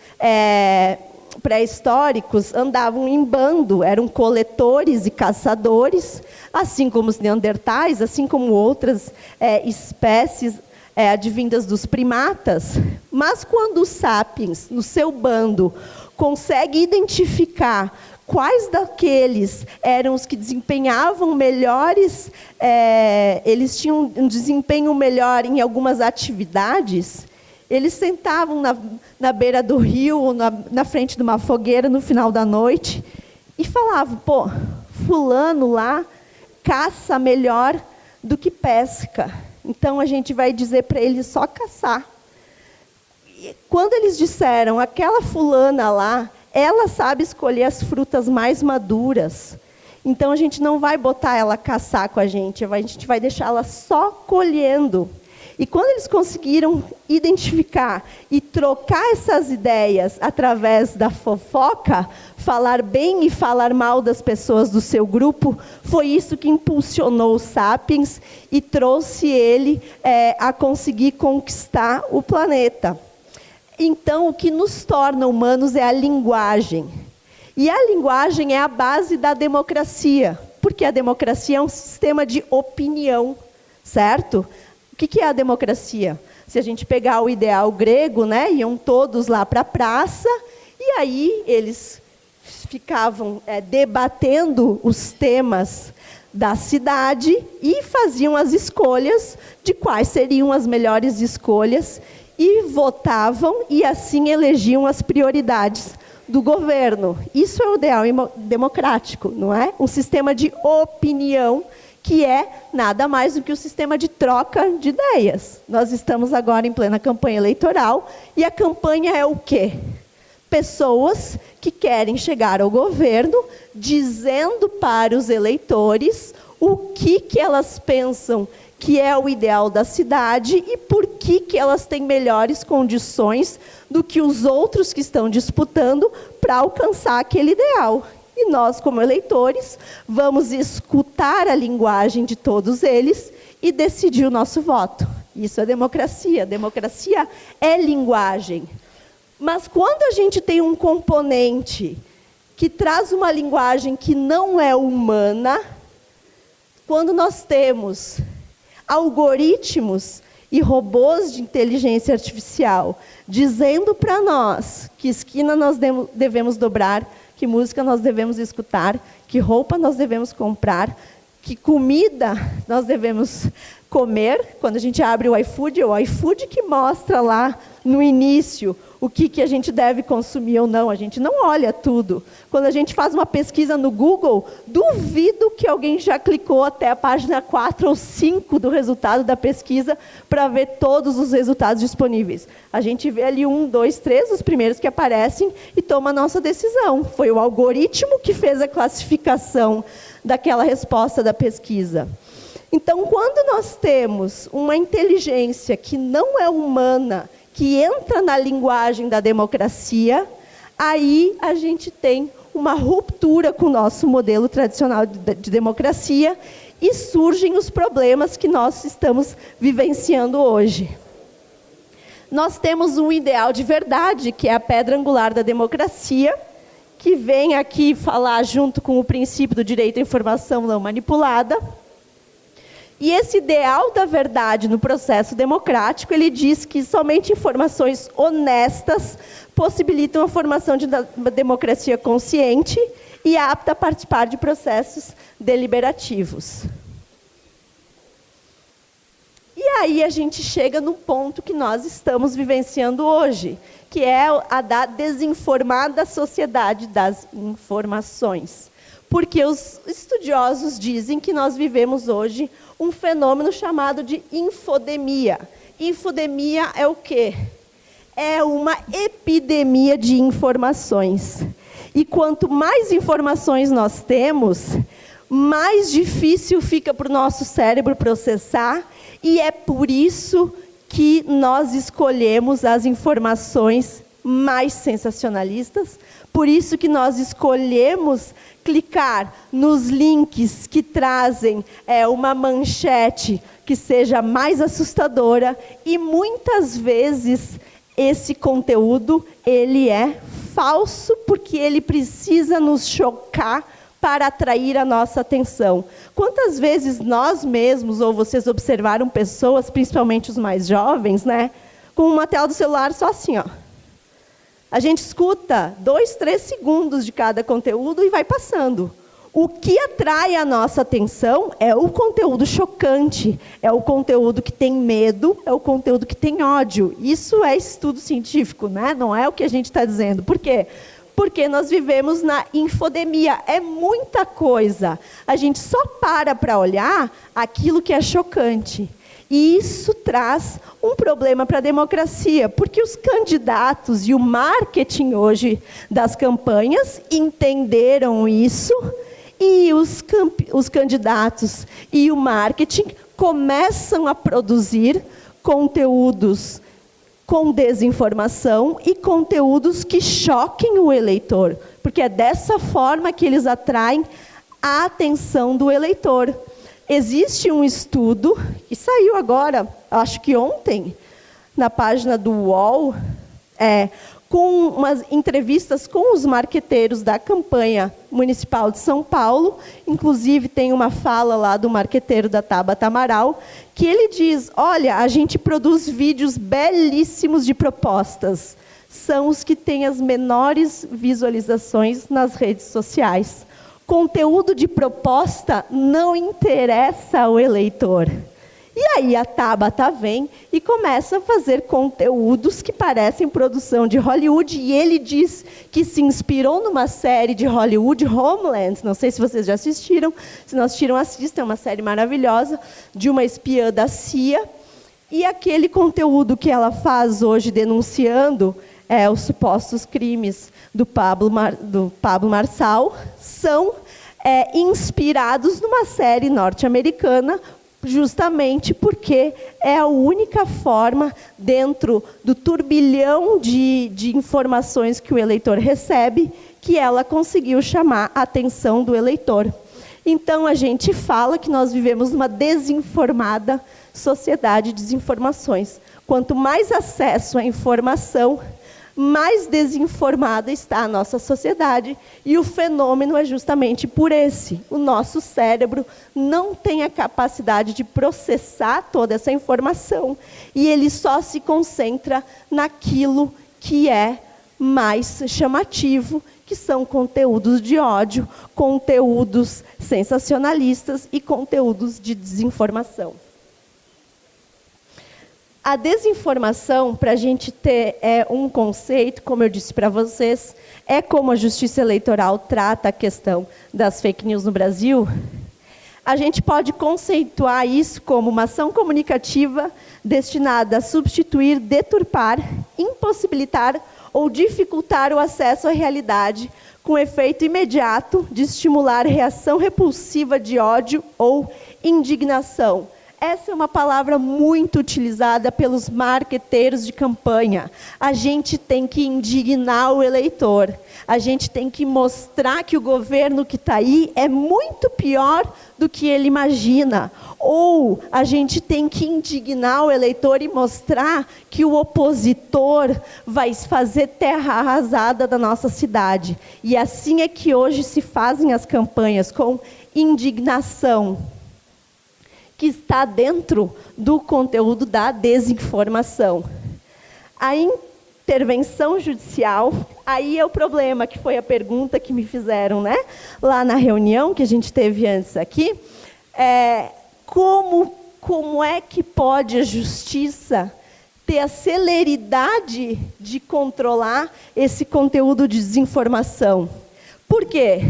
pré-históricos andavam em bando, eram coletores e caçadores, assim como os neandertais, assim como outras espécies advindas dos primatas. Mas quando o Sapiens, no seu bando, consegue identificar quais daqueles eram os que desempenhavam melhores, eles tinham um desempenho melhor em algumas atividades, eles sentavam na beira do rio, ou na frente de uma fogueira no final da noite, e falavam, pô, fulano lá caça melhor do que pesca, então a gente vai dizer para ele só caçar. E quando eles disseram, aquela fulana lá, ela sabe escolher as frutas mais maduras, então a gente não vai botar ela caçar com a gente vai deixar ela só colhendo. E quando eles conseguiram identificar e trocar essas ideias através da fofoca, falar bem e falar mal das pessoas do seu grupo, foi isso que impulsionou o Sapiens e trouxe ele a conseguir conquistar o planeta. Então, o que nos torna humanos é a linguagem. E a linguagem é a base da democracia, porque a democracia é um sistema de opinião, certo? O que é a democracia? Se a gente pegar o ideal grego, né, iam todos lá para a praça, e aí eles ficavam debatendo os temas da cidade e faziam as escolhas de quais seriam as melhores escolhas e votavam e assim elegiam as prioridades do governo. Isso é o ideal democrático, não é? Um sistema de opinião que é nada mais do que o sistema de troca de ideias. Nós estamos agora em plena campanha eleitoral e a campanha é o quê? Pessoas que querem chegar ao governo dizendo para os eleitores o que elas pensam que é o ideal da cidade e por que elas têm melhores condições do que os outros que estão disputando para alcançar aquele ideal. E nós, como eleitores, vamos escutar a linguagem de todos eles e decidir o nosso voto. Isso é democracia. Democracia é linguagem. Mas quando a gente tem um componente que traz uma linguagem que não é humana, quando nós temos algoritmos e robôs de inteligência artificial dizendo para nós que esquina nós devemos dobrar, que música nós devemos escutar, que roupa nós devemos comprar, que comida nós devemos comer. Quando a gente abre o iFood, é o iFood que mostra lá no início o que a gente deve consumir ou não. A gente não olha tudo. Quando a gente faz uma pesquisa no Google, duvido que alguém já clicou até a página 4 ou 5 do resultado da pesquisa para ver todos os resultados disponíveis. A gente vê ali 1, 2, 3, os primeiros que aparecem e toma a nossa decisão. Foi o algoritmo que fez a classificação daquela resposta da pesquisa. Então, quando nós temos uma inteligência que não é humana, que entra na linguagem da democracia, aí a gente tem uma ruptura com o nosso modelo tradicional de democracia e surgem os problemas que nós estamos vivenciando hoje. Nós temos um ideal de verdade, que é a pedra angular da democracia, que vem aqui falar junto com o princípio do direito à informação não manipulada. E esse ideal da verdade no processo democrático, ele diz que somente informações honestas possibilitam a formação de uma democracia consciente e apta a participar de processos deliberativos. E aí a gente chega no ponto que nós estamos vivenciando hoje, que é a da desinformada sociedade das informações. Porque os estudiosos dizem que nós vivemos hoje um fenômeno chamado de infodemia. Infodemia é o quê? É uma epidemia de informações. E quanto mais informações nós temos, mais difícil fica para o nosso cérebro processar, e é por isso que nós escolhemos as informações mais sensacionalistas, por isso que nós escolhemos clicar nos links que trazem uma manchete que seja mais assustadora, e muitas vezes esse conteúdo ele é falso, porque ele precisa nos chocar para atrair a nossa atenção. Quantas vezes nós mesmos, ou vocês observaram pessoas, principalmente os mais jovens, né, com uma tela do celular só assim, ó. A gente escuta 2, 3 segundos de cada conteúdo e vai passando. O que atrai a nossa atenção é o conteúdo chocante, é o conteúdo que tem medo, é o conteúdo que tem ódio. Isso é estudo científico, né? Não é o que a gente está dizendo. Por quê? Porque nós vivemos na infodemia. É muita coisa. A gente só para olhar aquilo que é chocante. E isso traz um problema para a democracia, porque os candidatos e o marketing hoje das campanhas entenderam isso, e os candidatos e o marketing começam a produzir conteúdos com desinformação e conteúdos que choquem o eleitor, porque é dessa forma que eles atraem a atenção do eleitor. Existe um estudo que saiu agora, acho que ontem, na página do UOL, com umas entrevistas com os marqueteiros da campanha municipal de São Paulo. Inclusive, tem uma fala lá do marqueteiro da Tabata Amaral, que ele diz: olha, a gente produz vídeos belíssimos de propostas. São os que têm as menores visualizações nas redes sociais. Conteúdo de proposta não interessa ao eleitor. E aí a Tabata vem e começa a fazer conteúdos que parecem produção de Hollywood, e ele diz que se inspirou numa série de Hollywood, Homeland, não sei se vocês já assistiram, se não assistiram, assistam, é uma série maravilhosa, de uma espiã da CIA, e aquele conteúdo que ela faz hoje denunciando os supostos crimes do Pablo Marçal são inspirados numa série norte-americana, justamente porque é a única forma, dentro do turbilhão de informações que o eleitor recebe, que ela conseguiu chamar a atenção do eleitor. Então, a gente fala que nós vivemos numa desinformada sociedade de desinformações. Quanto mais acesso à informação, mais desinformada está a nossa sociedade, e o fenômeno é justamente por esse. O nosso cérebro não tem a capacidade de processar toda essa informação, e ele só se concentra naquilo que é mais chamativo, que são conteúdos de ódio, conteúdos sensacionalistas e conteúdos de desinformação. A desinformação, para a gente ter um conceito, como eu disse para vocês, é como a Justiça Eleitoral trata a questão das fake news no Brasil. A gente pode conceituar isso como uma ação comunicativa destinada a substituir, deturpar, impossibilitar ou dificultar o acesso à realidade, com efeito imediato de estimular reação repulsiva de ódio ou indignação. Essa é uma palavra muito utilizada pelos marqueteiros de campanha. A gente tem que indignar o eleitor. A gente tem que mostrar que o governo que está aí é muito pior do que ele imagina. Ou a gente tem que indignar o eleitor e mostrar que o opositor vai fazer terra arrasada da nossa cidade. E assim é que hoje se fazem as campanhas, com indignação, que está dentro do conteúdo da desinformação. A intervenção judicial, aí é o problema, que foi a pergunta que me fizeram, né? Lá na reunião que a gente teve antes aqui, como é que pode a justiça ter a celeridade de controlar esse conteúdo de desinformação? Por quê?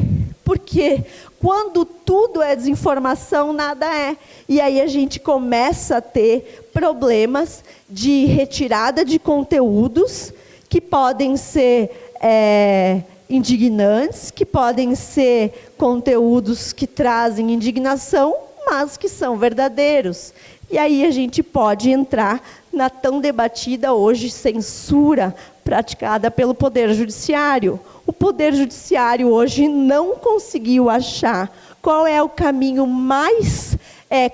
Porque quando tudo é desinformação, nada é. E aí a gente começa a ter problemas de retirada de conteúdos que podem ser indignantes, que podem ser conteúdos que trazem indignação, mas que são verdadeiros. E aí a gente pode entrar na tão debatida hoje censura praticada pelo Poder Judiciário. O Poder Judiciário hoje não conseguiu achar qual é o caminho mais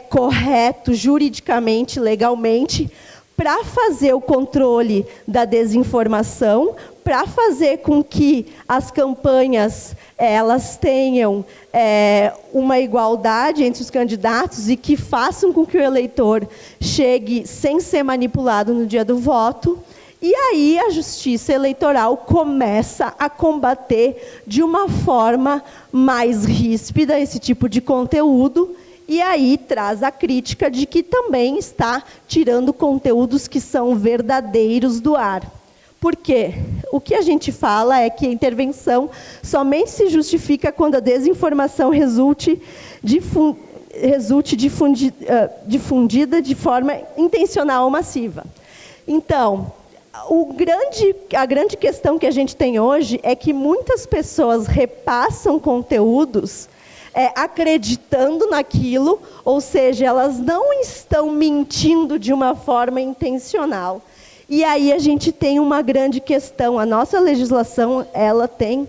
correto, juridicamente, legalmente, para fazer o controle da desinformação, para fazer com que as campanhas elas tenham uma igualdade entre os candidatos e que façam com que o eleitor chegue sem ser manipulado no dia do voto. E aí a Justiça Eleitoral começa a combater de uma forma mais ríspida esse tipo de conteúdo, e aí traz a crítica de que também está tirando conteúdos que são verdadeiros do ar. Por quê? O que a gente fala é que a intervenção somente se justifica quando a desinformação resulte difundida de forma intencional ou massiva. Então, a grande questão que a gente tem hoje é que muitas pessoas repassam conteúdos acreditando naquilo, ou seja, elas não estão mentindo de uma forma intencional. E aí a gente tem uma grande questão. A nossa legislação, ela tem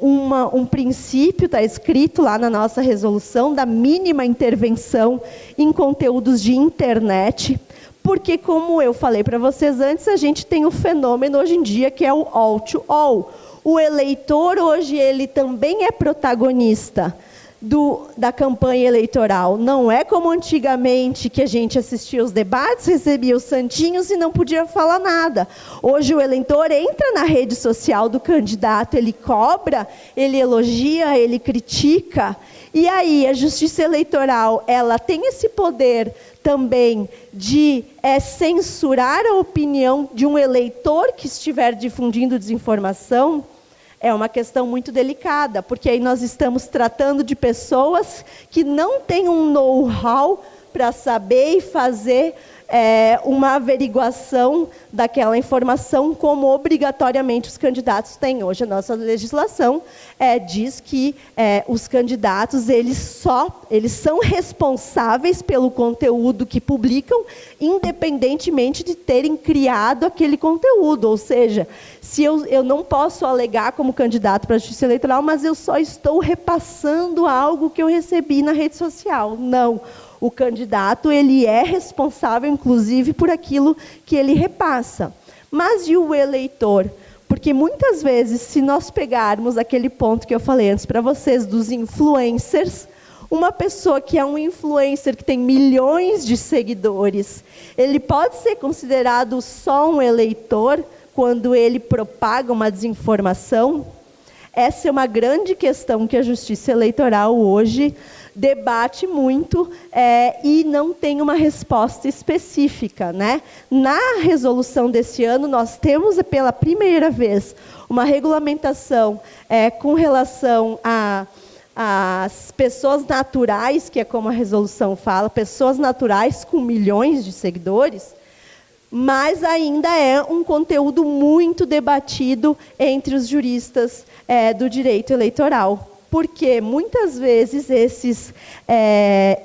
um princípio, está escrito lá na nossa resolução, da mínima intervenção em conteúdos de internet, porque, como eu falei para vocês antes, a gente tem um fenômeno hoje em dia que é o all to all. O eleitor hoje ele também é protagonista da campanha eleitoral. Não é como antigamente, que a gente assistia os debates, recebia os santinhos e não podia falar nada. Hoje o eleitor entra na rede social do candidato, ele cobra, ele elogia, ele critica. E aí a Justiça Eleitoral, ela tem esse poder também de censurar a opinião de um eleitor que estiver difundindo desinformação. É uma questão muito delicada, porque aí nós estamos tratando de pessoas que não têm um know-how para saber e fazer uma averiguação daquela informação, como obrigatoriamente os candidatos têm. Hoje a nossa legislação diz que os candidatos eles são responsáveis pelo conteúdo que publicam, independentemente de terem criado aquele conteúdo. Ou seja, se eu não posso alegar como candidato para a Justiça Eleitoral, mas eu só estou repassando algo que eu recebi na rede social. Não. O candidato ele é responsável, inclusive, por aquilo que ele repassa. Mas e o eleitor? Porque muitas vezes, se nós pegarmos aquele ponto que eu falei antes para vocês, dos influencers, uma pessoa que é um influencer, que tem milhões de seguidores, ele pode ser considerado só um eleitor quando ele propaga uma desinformação? Essa é uma grande questão que a Justiça Eleitoral hoje debate muito e não tem uma resposta específica, né? Na resolução desse ano, nós temos pela primeira vez uma regulamentação com relação às pessoas naturais, que é como a resolução fala, pessoas naturais com milhões de seguidores, mas ainda é um conteúdo muito debatido entre os juristas do direito eleitoral. Porque muitas vezes esses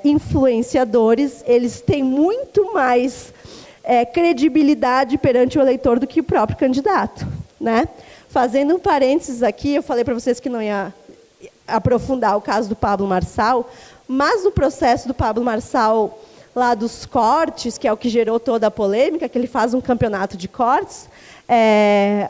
influenciadores, eles têm muito mais credibilidade perante o eleitor do que o próprio candidato, né? Fazendo um parênteses aqui, eu falei para vocês que não ia aprofundar o caso do Pablo Marçal, mas o processo do Pablo Marçal, lá dos cortes, que é o que gerou toda a polêmica, que ele faz um campeonato de cortes,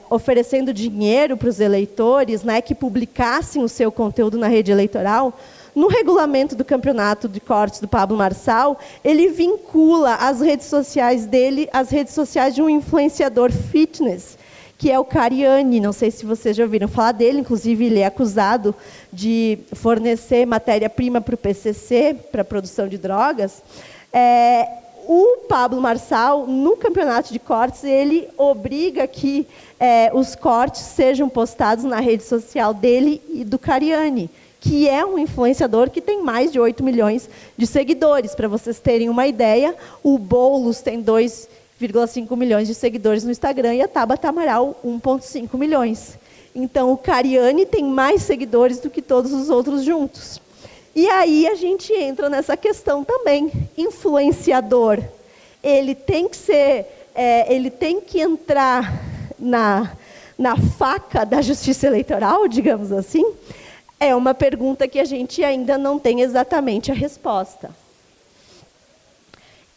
oferecendo dinheiro para os eleitores, né, que publicassem o seu conteúdo na rede eleitoral. No regulamento do campeonato de cortes do Pablo Marçal, ele vincula as redes sociais dele às redes sociais de um influenciador fitness, que é o Cariani. Não sei se vocês já ouviram falar dele, inclusive ele é acusado de fornecer matéria-prima para o PCC, para a produção de drogas. O Pablo Marçal, no campeonato de cortes, ele obriga que os cortes sejam postados na rede social dele e do Cariani, que é um influenciador que tem mais de 8 milhões de seguidores. Para vocês terem uma ideia, o Boulos tem 2,5 milhões de seguidores no Instagram e a Tabata Amaral 1,5 milhões. Então, o Cariani tem mais seguidores do que todos os outros juntos. E aí a gente entra nessa questão também. Influenciador, ele tem que ser, ele tem que entrar na faca da Justiça Eleitoral, digamos assim? É uma pergunta que a gente ainda não tem exatamente a resposta.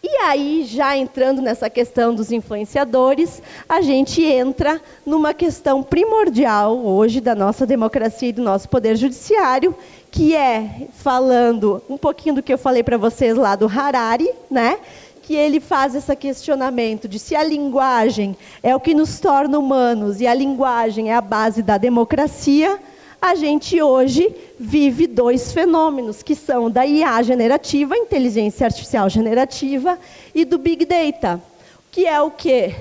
E aí, já entrando nessa questão dos influenciadores, a gente entra numa questão primordial hoje da nossa democracia e do nosso poder judiciário, que é, falando um pouquinho do que eu falei para vocês lá do Harari, né? Que ele faz esse questionamento de se a linguagem é o que nos torna humanos e a linguagem é a base da democracia. A gente hoje vive dois fenômenos, que são da IA generativa, inteligência artificial generativa, e do Big Data, que é o quê?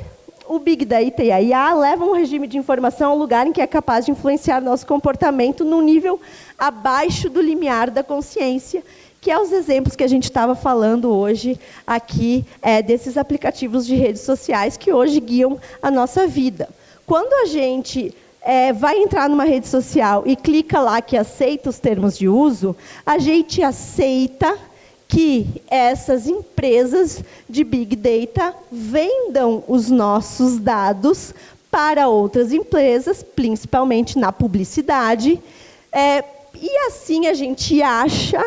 O Big Data e a IA levam um regime de informação a um lugar em que é capaz de influenciar nosso comportamento num nível abaixo do limiar da consciência, que é os exemplos que a gente estava falando hoje aqui, desses aplicativos de redes sociais que hoje guiam a nossa vida. Quando a gente vai entrar numa rede social e clica lá que aceita os termos de uso, a gente aceita que essas empresas de Big Data vendam os nossos dados para outras empresas, principalmente na publicidade, e assim a gente acha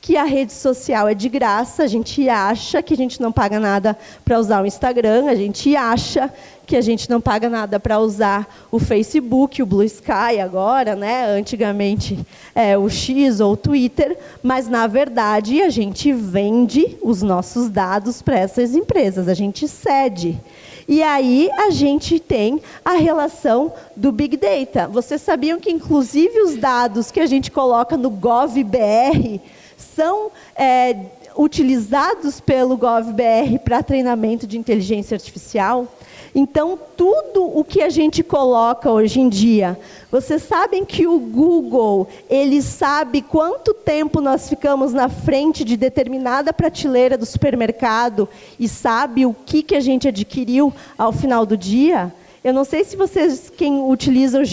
que a rede social é de graça, a gente acha que a gente não paga nada para usar o Instagram, a gente acha que a gente não paga nada para usar o Facebook, o Blue Sky agora, né? Antigamente o X ou o Twitter, mas, na verdade, a gente vende os nossos dados para essas empresas, a gente cede. E aí a gente tem a relação do Big Data. Vocês sabiam que, inclusive, os dados que a gente coloca no GovBR são utilizados pelo GovBR para treinamento de inteligência artificial? Então, tudo o que a gente coloca hoje em dia, vocês sabem que o Google, ele sabe quanto tempo nós ficamos na frente de determinada prateleira do supermercado e sabe o que a gente adquiriu ao final do dia? Eu não sei se vocês, quem utiliza o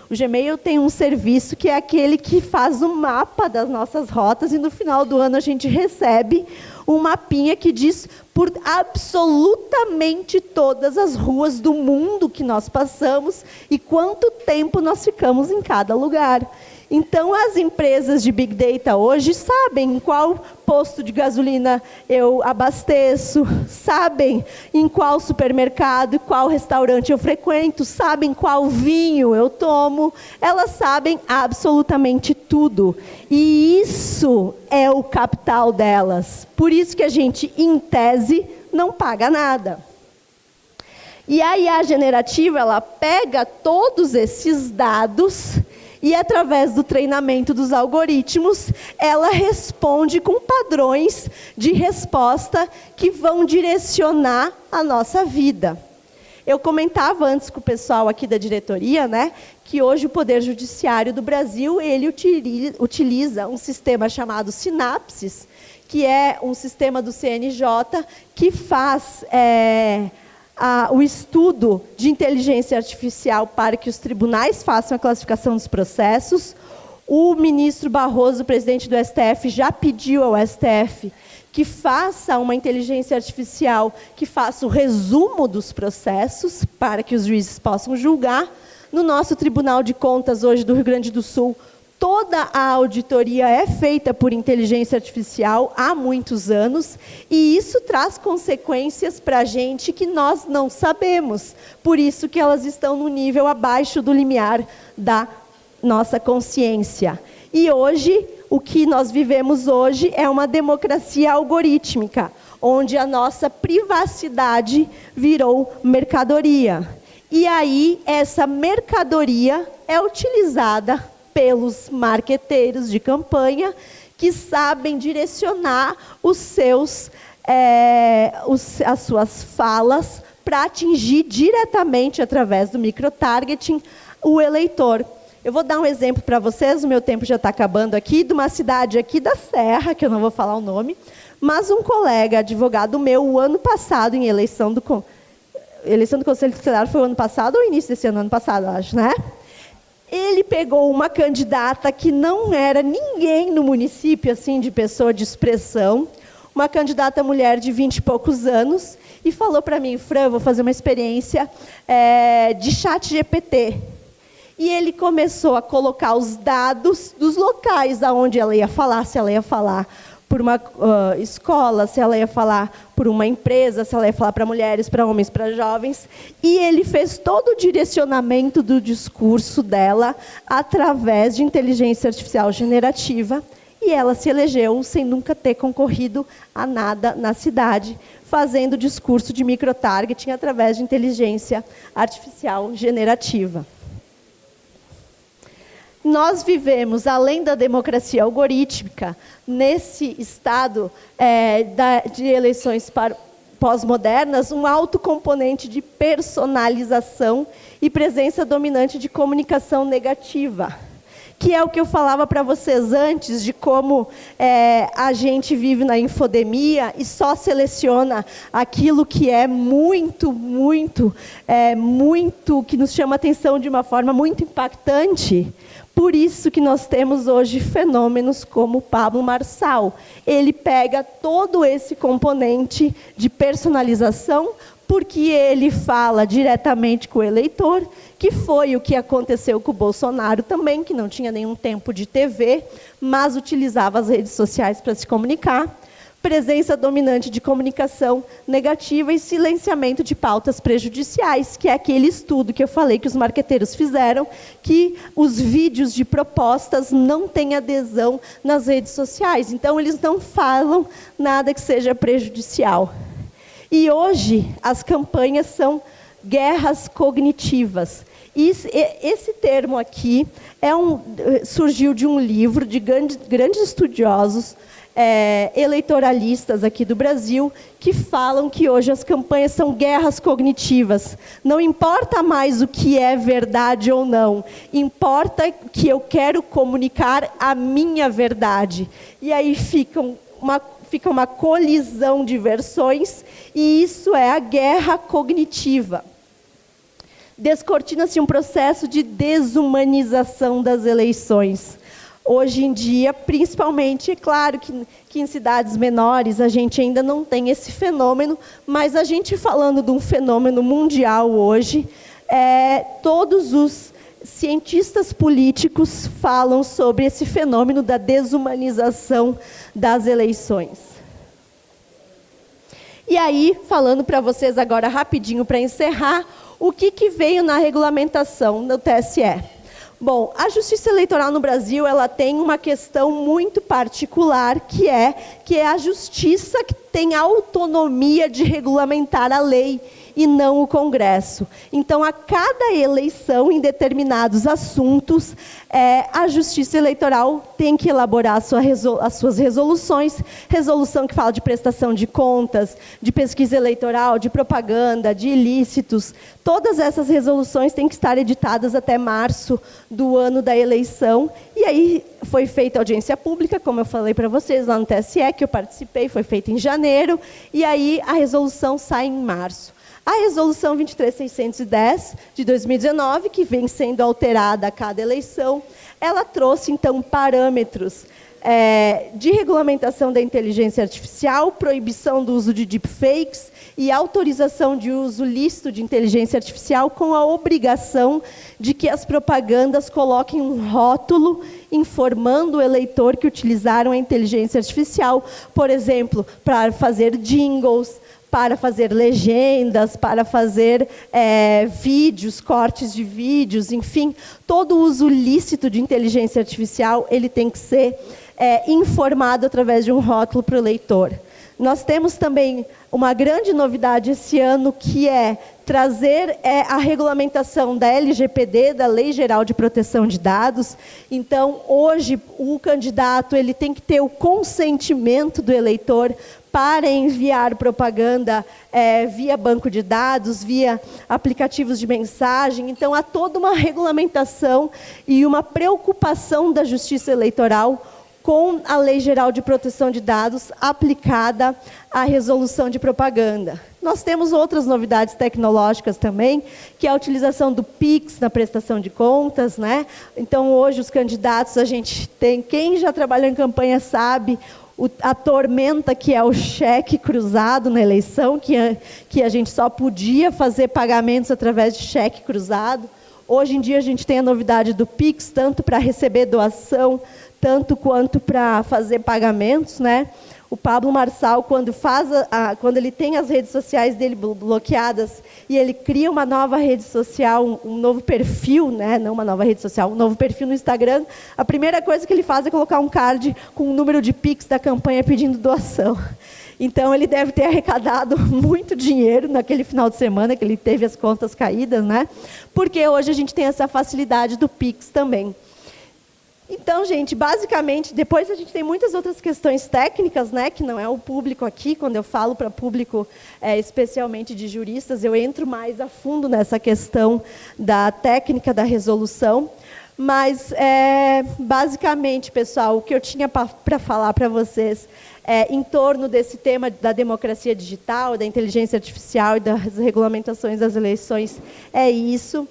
Gmail tem um serviço que é aquele que faz o mapa das nossas rotas e no final do ano a gente recebe um mapinha que diz por absolutamente todas as ruas do mundo que nós passamos e quanto tempo nós ficamos em cada lugar. Então, as empresas de Big Data hoje sabem em qual posto de gasolina eu abasteço, sabem em qual supermercado e qual restaurante eu frequento, sabem qual vinho eu tomo, elas sabem absolutamente tudo. E isso é o capital delas. Por isso que a gente, em tese, não paga nada. E a IA generativa, ela pega todos esses dados e, através do treinamento dos algoritmos, ela responde com padrões de resposta que vão direcionar a nossa vida. Eu comentava antes com o pessoal aqui da diretoria, né, que hoje o Poder Judiciário do Brasil, ele utiliza um sistema chamado Sinapses, que é um sistema do CNJ que faz o estudo de inteligência artificial para que os tribunais façam a classificação dos processos. O ministro Barroso, presidente do STF, já pediu ao STF que faça uma inteligência artificial que faça o resumo dos processos para que os juízes possam julgar. No nosso Tribunal de Contas, hoje, do Rio Grande do Sul, toda a auditoria é feita por inteligência artificial há muitos anos, e isso traz consequências para a gente que nós não sabemos. Por isso que elas estão no nível abaixo do limiar da nossa consciência. E hoje, o que nós vivemos hoje é uma democracia algorítmica, onde a nossa privacidade virou mercadoria. E aí, essa mercadoria é utilizada pelos marqueteiros de campanha que sabem direcionar as suas falas para atingir diretamente, através do microtargeting, o eleitor. Eu vou dar um exemplo para vocês, o meu tempo já está acabando aqui, de uma cidade aqui da Serra, que eu não vou falar o nome, mas um colega advogado meu, o ano passado, em eleição do Conselho Tutelar, foi o ano passado ou início desse ano passado, acho, né? Ele pegou uma candidata que não era ninguém no município, assim, de pessoa de expressão, uma candidata mulher de 20 e poucos anos, e falou para mim: Fran, eu vou fazer uma experiência de chat GPT. E ele começou a colocar os dados dos locais aonde ela ia falar, se ela ia falar por uma escola, se ela ia falar por uma empresa, se ela ia falar para mulheres, para homens, para jovens. E ele fez todo o direcionamento do discurso dela através de inteligência artificial generativa. E ela se elegeu sem nunca ter concorrido a nada na cidade, fazendo discurso de microtargeting através de inteligência artificial generativa. Nós vivemos, além da democracia algorítmica, nesse estado de eleições pós-modernas, um alto componente de personalização e presença dominante de comunicação negativa, que é o que eu falava para vocês antes, de como a gente vive na infodemia e só seleciona aquilo que é muito, que nos chama atenção de uma forma muito impactante. Por isso que nós temos hoje fenômenos como o Pablo Marçal. Ele pega todo esse componente de personalização, porque ele fala diretamente com o eleitor, que foi o que aconteceu com o Bolsonaro também, que não tinha nenhum tempo de TV, mas utilizava as redes sociais para se comunicar. Presença dominante de comunicação negativa e silenciamento de pautas prejudiciais, que é aquele estudo que eu falei que os marqueteiros fizeram, que os vídeos de propostas não têm adesão nas redes sociais. Então, eles não falam nada que seja prejudicial. E hoje, as campanhas são guerras cognitivas. E esse termo aqui surgiu de um livro de grandes estudiosos, eleitoralistas aqui do Brasil, que falam que hoje as campanhas são guerras cognitivas. Não importa mais o que é verdade ou não, importa que eu quero comunicar a minha verdade. E aí fica uma colisão de versões, e isso é a guerra cognitiva. Descortina-se um processo de desumanização das eleições. Hoje em dia, principalmente, é claro que em cidades menores a gente ainda não tem esse fenômeno, mas a gente falando de um fenômeno mundial hoje, todos os cientistas políticos falam sobre esse fenômeno da desumanização das eleições. E aí, falando para vocês agora rapidinho para encerrar, o que veio na regulamentação do TSE? Bom, a Justiça Eleitoral no Brasil, ela tem uma questão muito particular, que é a Justiça que tem a autonomia de regulamentar a lei e não o Congresso. Então, a cada eleição, em determinados assuntos, a Justiça Eleitoral tem que elaborar as suas resoluções, resolução que fala de prestação de contas, de pesquisa eleitoral, de propaganda, de ilícitos. Todas essas resoluções têm que estar editadas até março do ano da eleição. E aí foi feita audiência pública, como eu falei para vocês, lá no TSE, que eu participei, foi feita em janeiro, e aí a resolução sai em março. A resolução 23.610, de 2019, que vem sendo alterada a cada eleição, ela trouxe, então, parâmetros de regulamentação da inteligência artificial, proibição do uso de deepfakes e autorização de uso lícito de inteligência artificial, com a obrigação de que as propagandas coloquem um rótulo informando o eleitor que utilizaram a inteligência artificial, por exemplo, para fazer jingles, para fazer legendas, para fazer vídeos, cortes de vídeos, enfim, todo uso lícito de inteligência artificial, ele tem que ser informado através de um rótulo para o leitor. Nós temos também uma grande novidade esse ano, que é trazer a regulamentação da LGPD, da Lei Geral de Proteção de Dados. Então, hoje, o candidato ele tem que ter o consentimento do eleitor para enviar propaganda via banco de dados, via aplicativos de mensagem. Então, há toda uma regulamentação e uma preocupação da Justiça Eleitoral com a Lei Geral de Proteção de Dados aplicada à resolução de propaganda. Nós temos outras novidades tecnológicas também, que é a utilização do Pix na prestação de contas, né? Então, hoje, os candidatos, a gente tem, quem já trabalhou em campanha sabe, a tormenta que é o cheque cruzado na eleição, que a gente só podia fazer pagamentos através de cheque cruzado. Hoje em dia, a gente tem a novidade do Pix, tanto para receber doação, tanto quanto para fazer pagamentos, né? O Pablo Marçal, quando ele tem as redes sociais dele bloqueadas e ele cria uma nova rede social, um novo perfil, né? Não uma nova rede social, um novo perfil no Instagram, a primeira coisa que ele faz é colocar um card com o número de Pix da campanha pedindo doação. Então, ele deve ter arrecadado muito dinheiro naquele final de semana, que ele teve as contas caídas, né? Porque hoje a gente tem essa facilidade do Pix também. Então, gente, basicamente, depois a gente tem muitas outras questões técnicas, né, que não é o público aqui. Quando eu falo para público, especialmente de juristas, eu entro mais a fundo nessa questão da técnica da resolução. Mas, basicamente, pessoal, o que eu tinha para falar para vocês em torno desse tema da democracia digital, da inteligência artificial e das regulamentações das eleições é isso.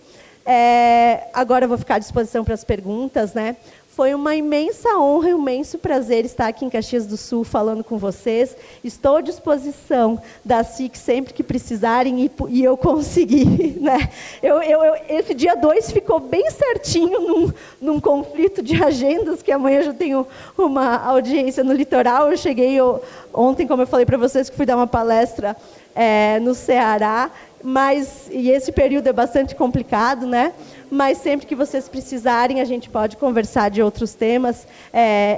Agora eu vou ficar à disposição para as perguntas, né? Foi uma imensa honra e um imenso prazer estar aqui em Caxias do Sul falando com vocês. Estou à disposição da SIC sempre que precisarem e eu consegui. Né? Esse dia 2 ficou bem certinho num conflito de agendas, que amanhã eu já tenho uma audiência no litoral. Eu cheguei ontem, como eu falei para vocês, que fui dar uma palestra no Ceará, e esse período é bastante complicado, né? Mas sempre que vocês precisarem, a gente pode conversar de outros temas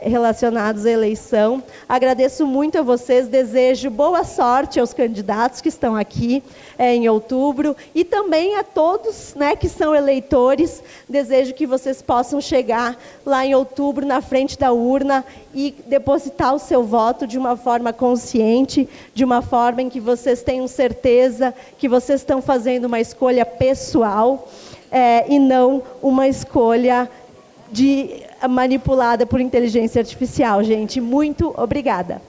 relacionados à eleição. Agradeço muito a vocês, desejo boa sorte aos candidatos que estão aqui em outubro, e também a todos, né, que são eleitores. Desejo que vocês possam chegar lá em outubro, na frente da urna, e depositar o seu voto de uma forma consciente, de uma forma em que vocês tenham certeza que vocês estão fazendo uma escolha pessoal, e não uma escolha manipulada por inteligência artificial, gente. Muito obrigada.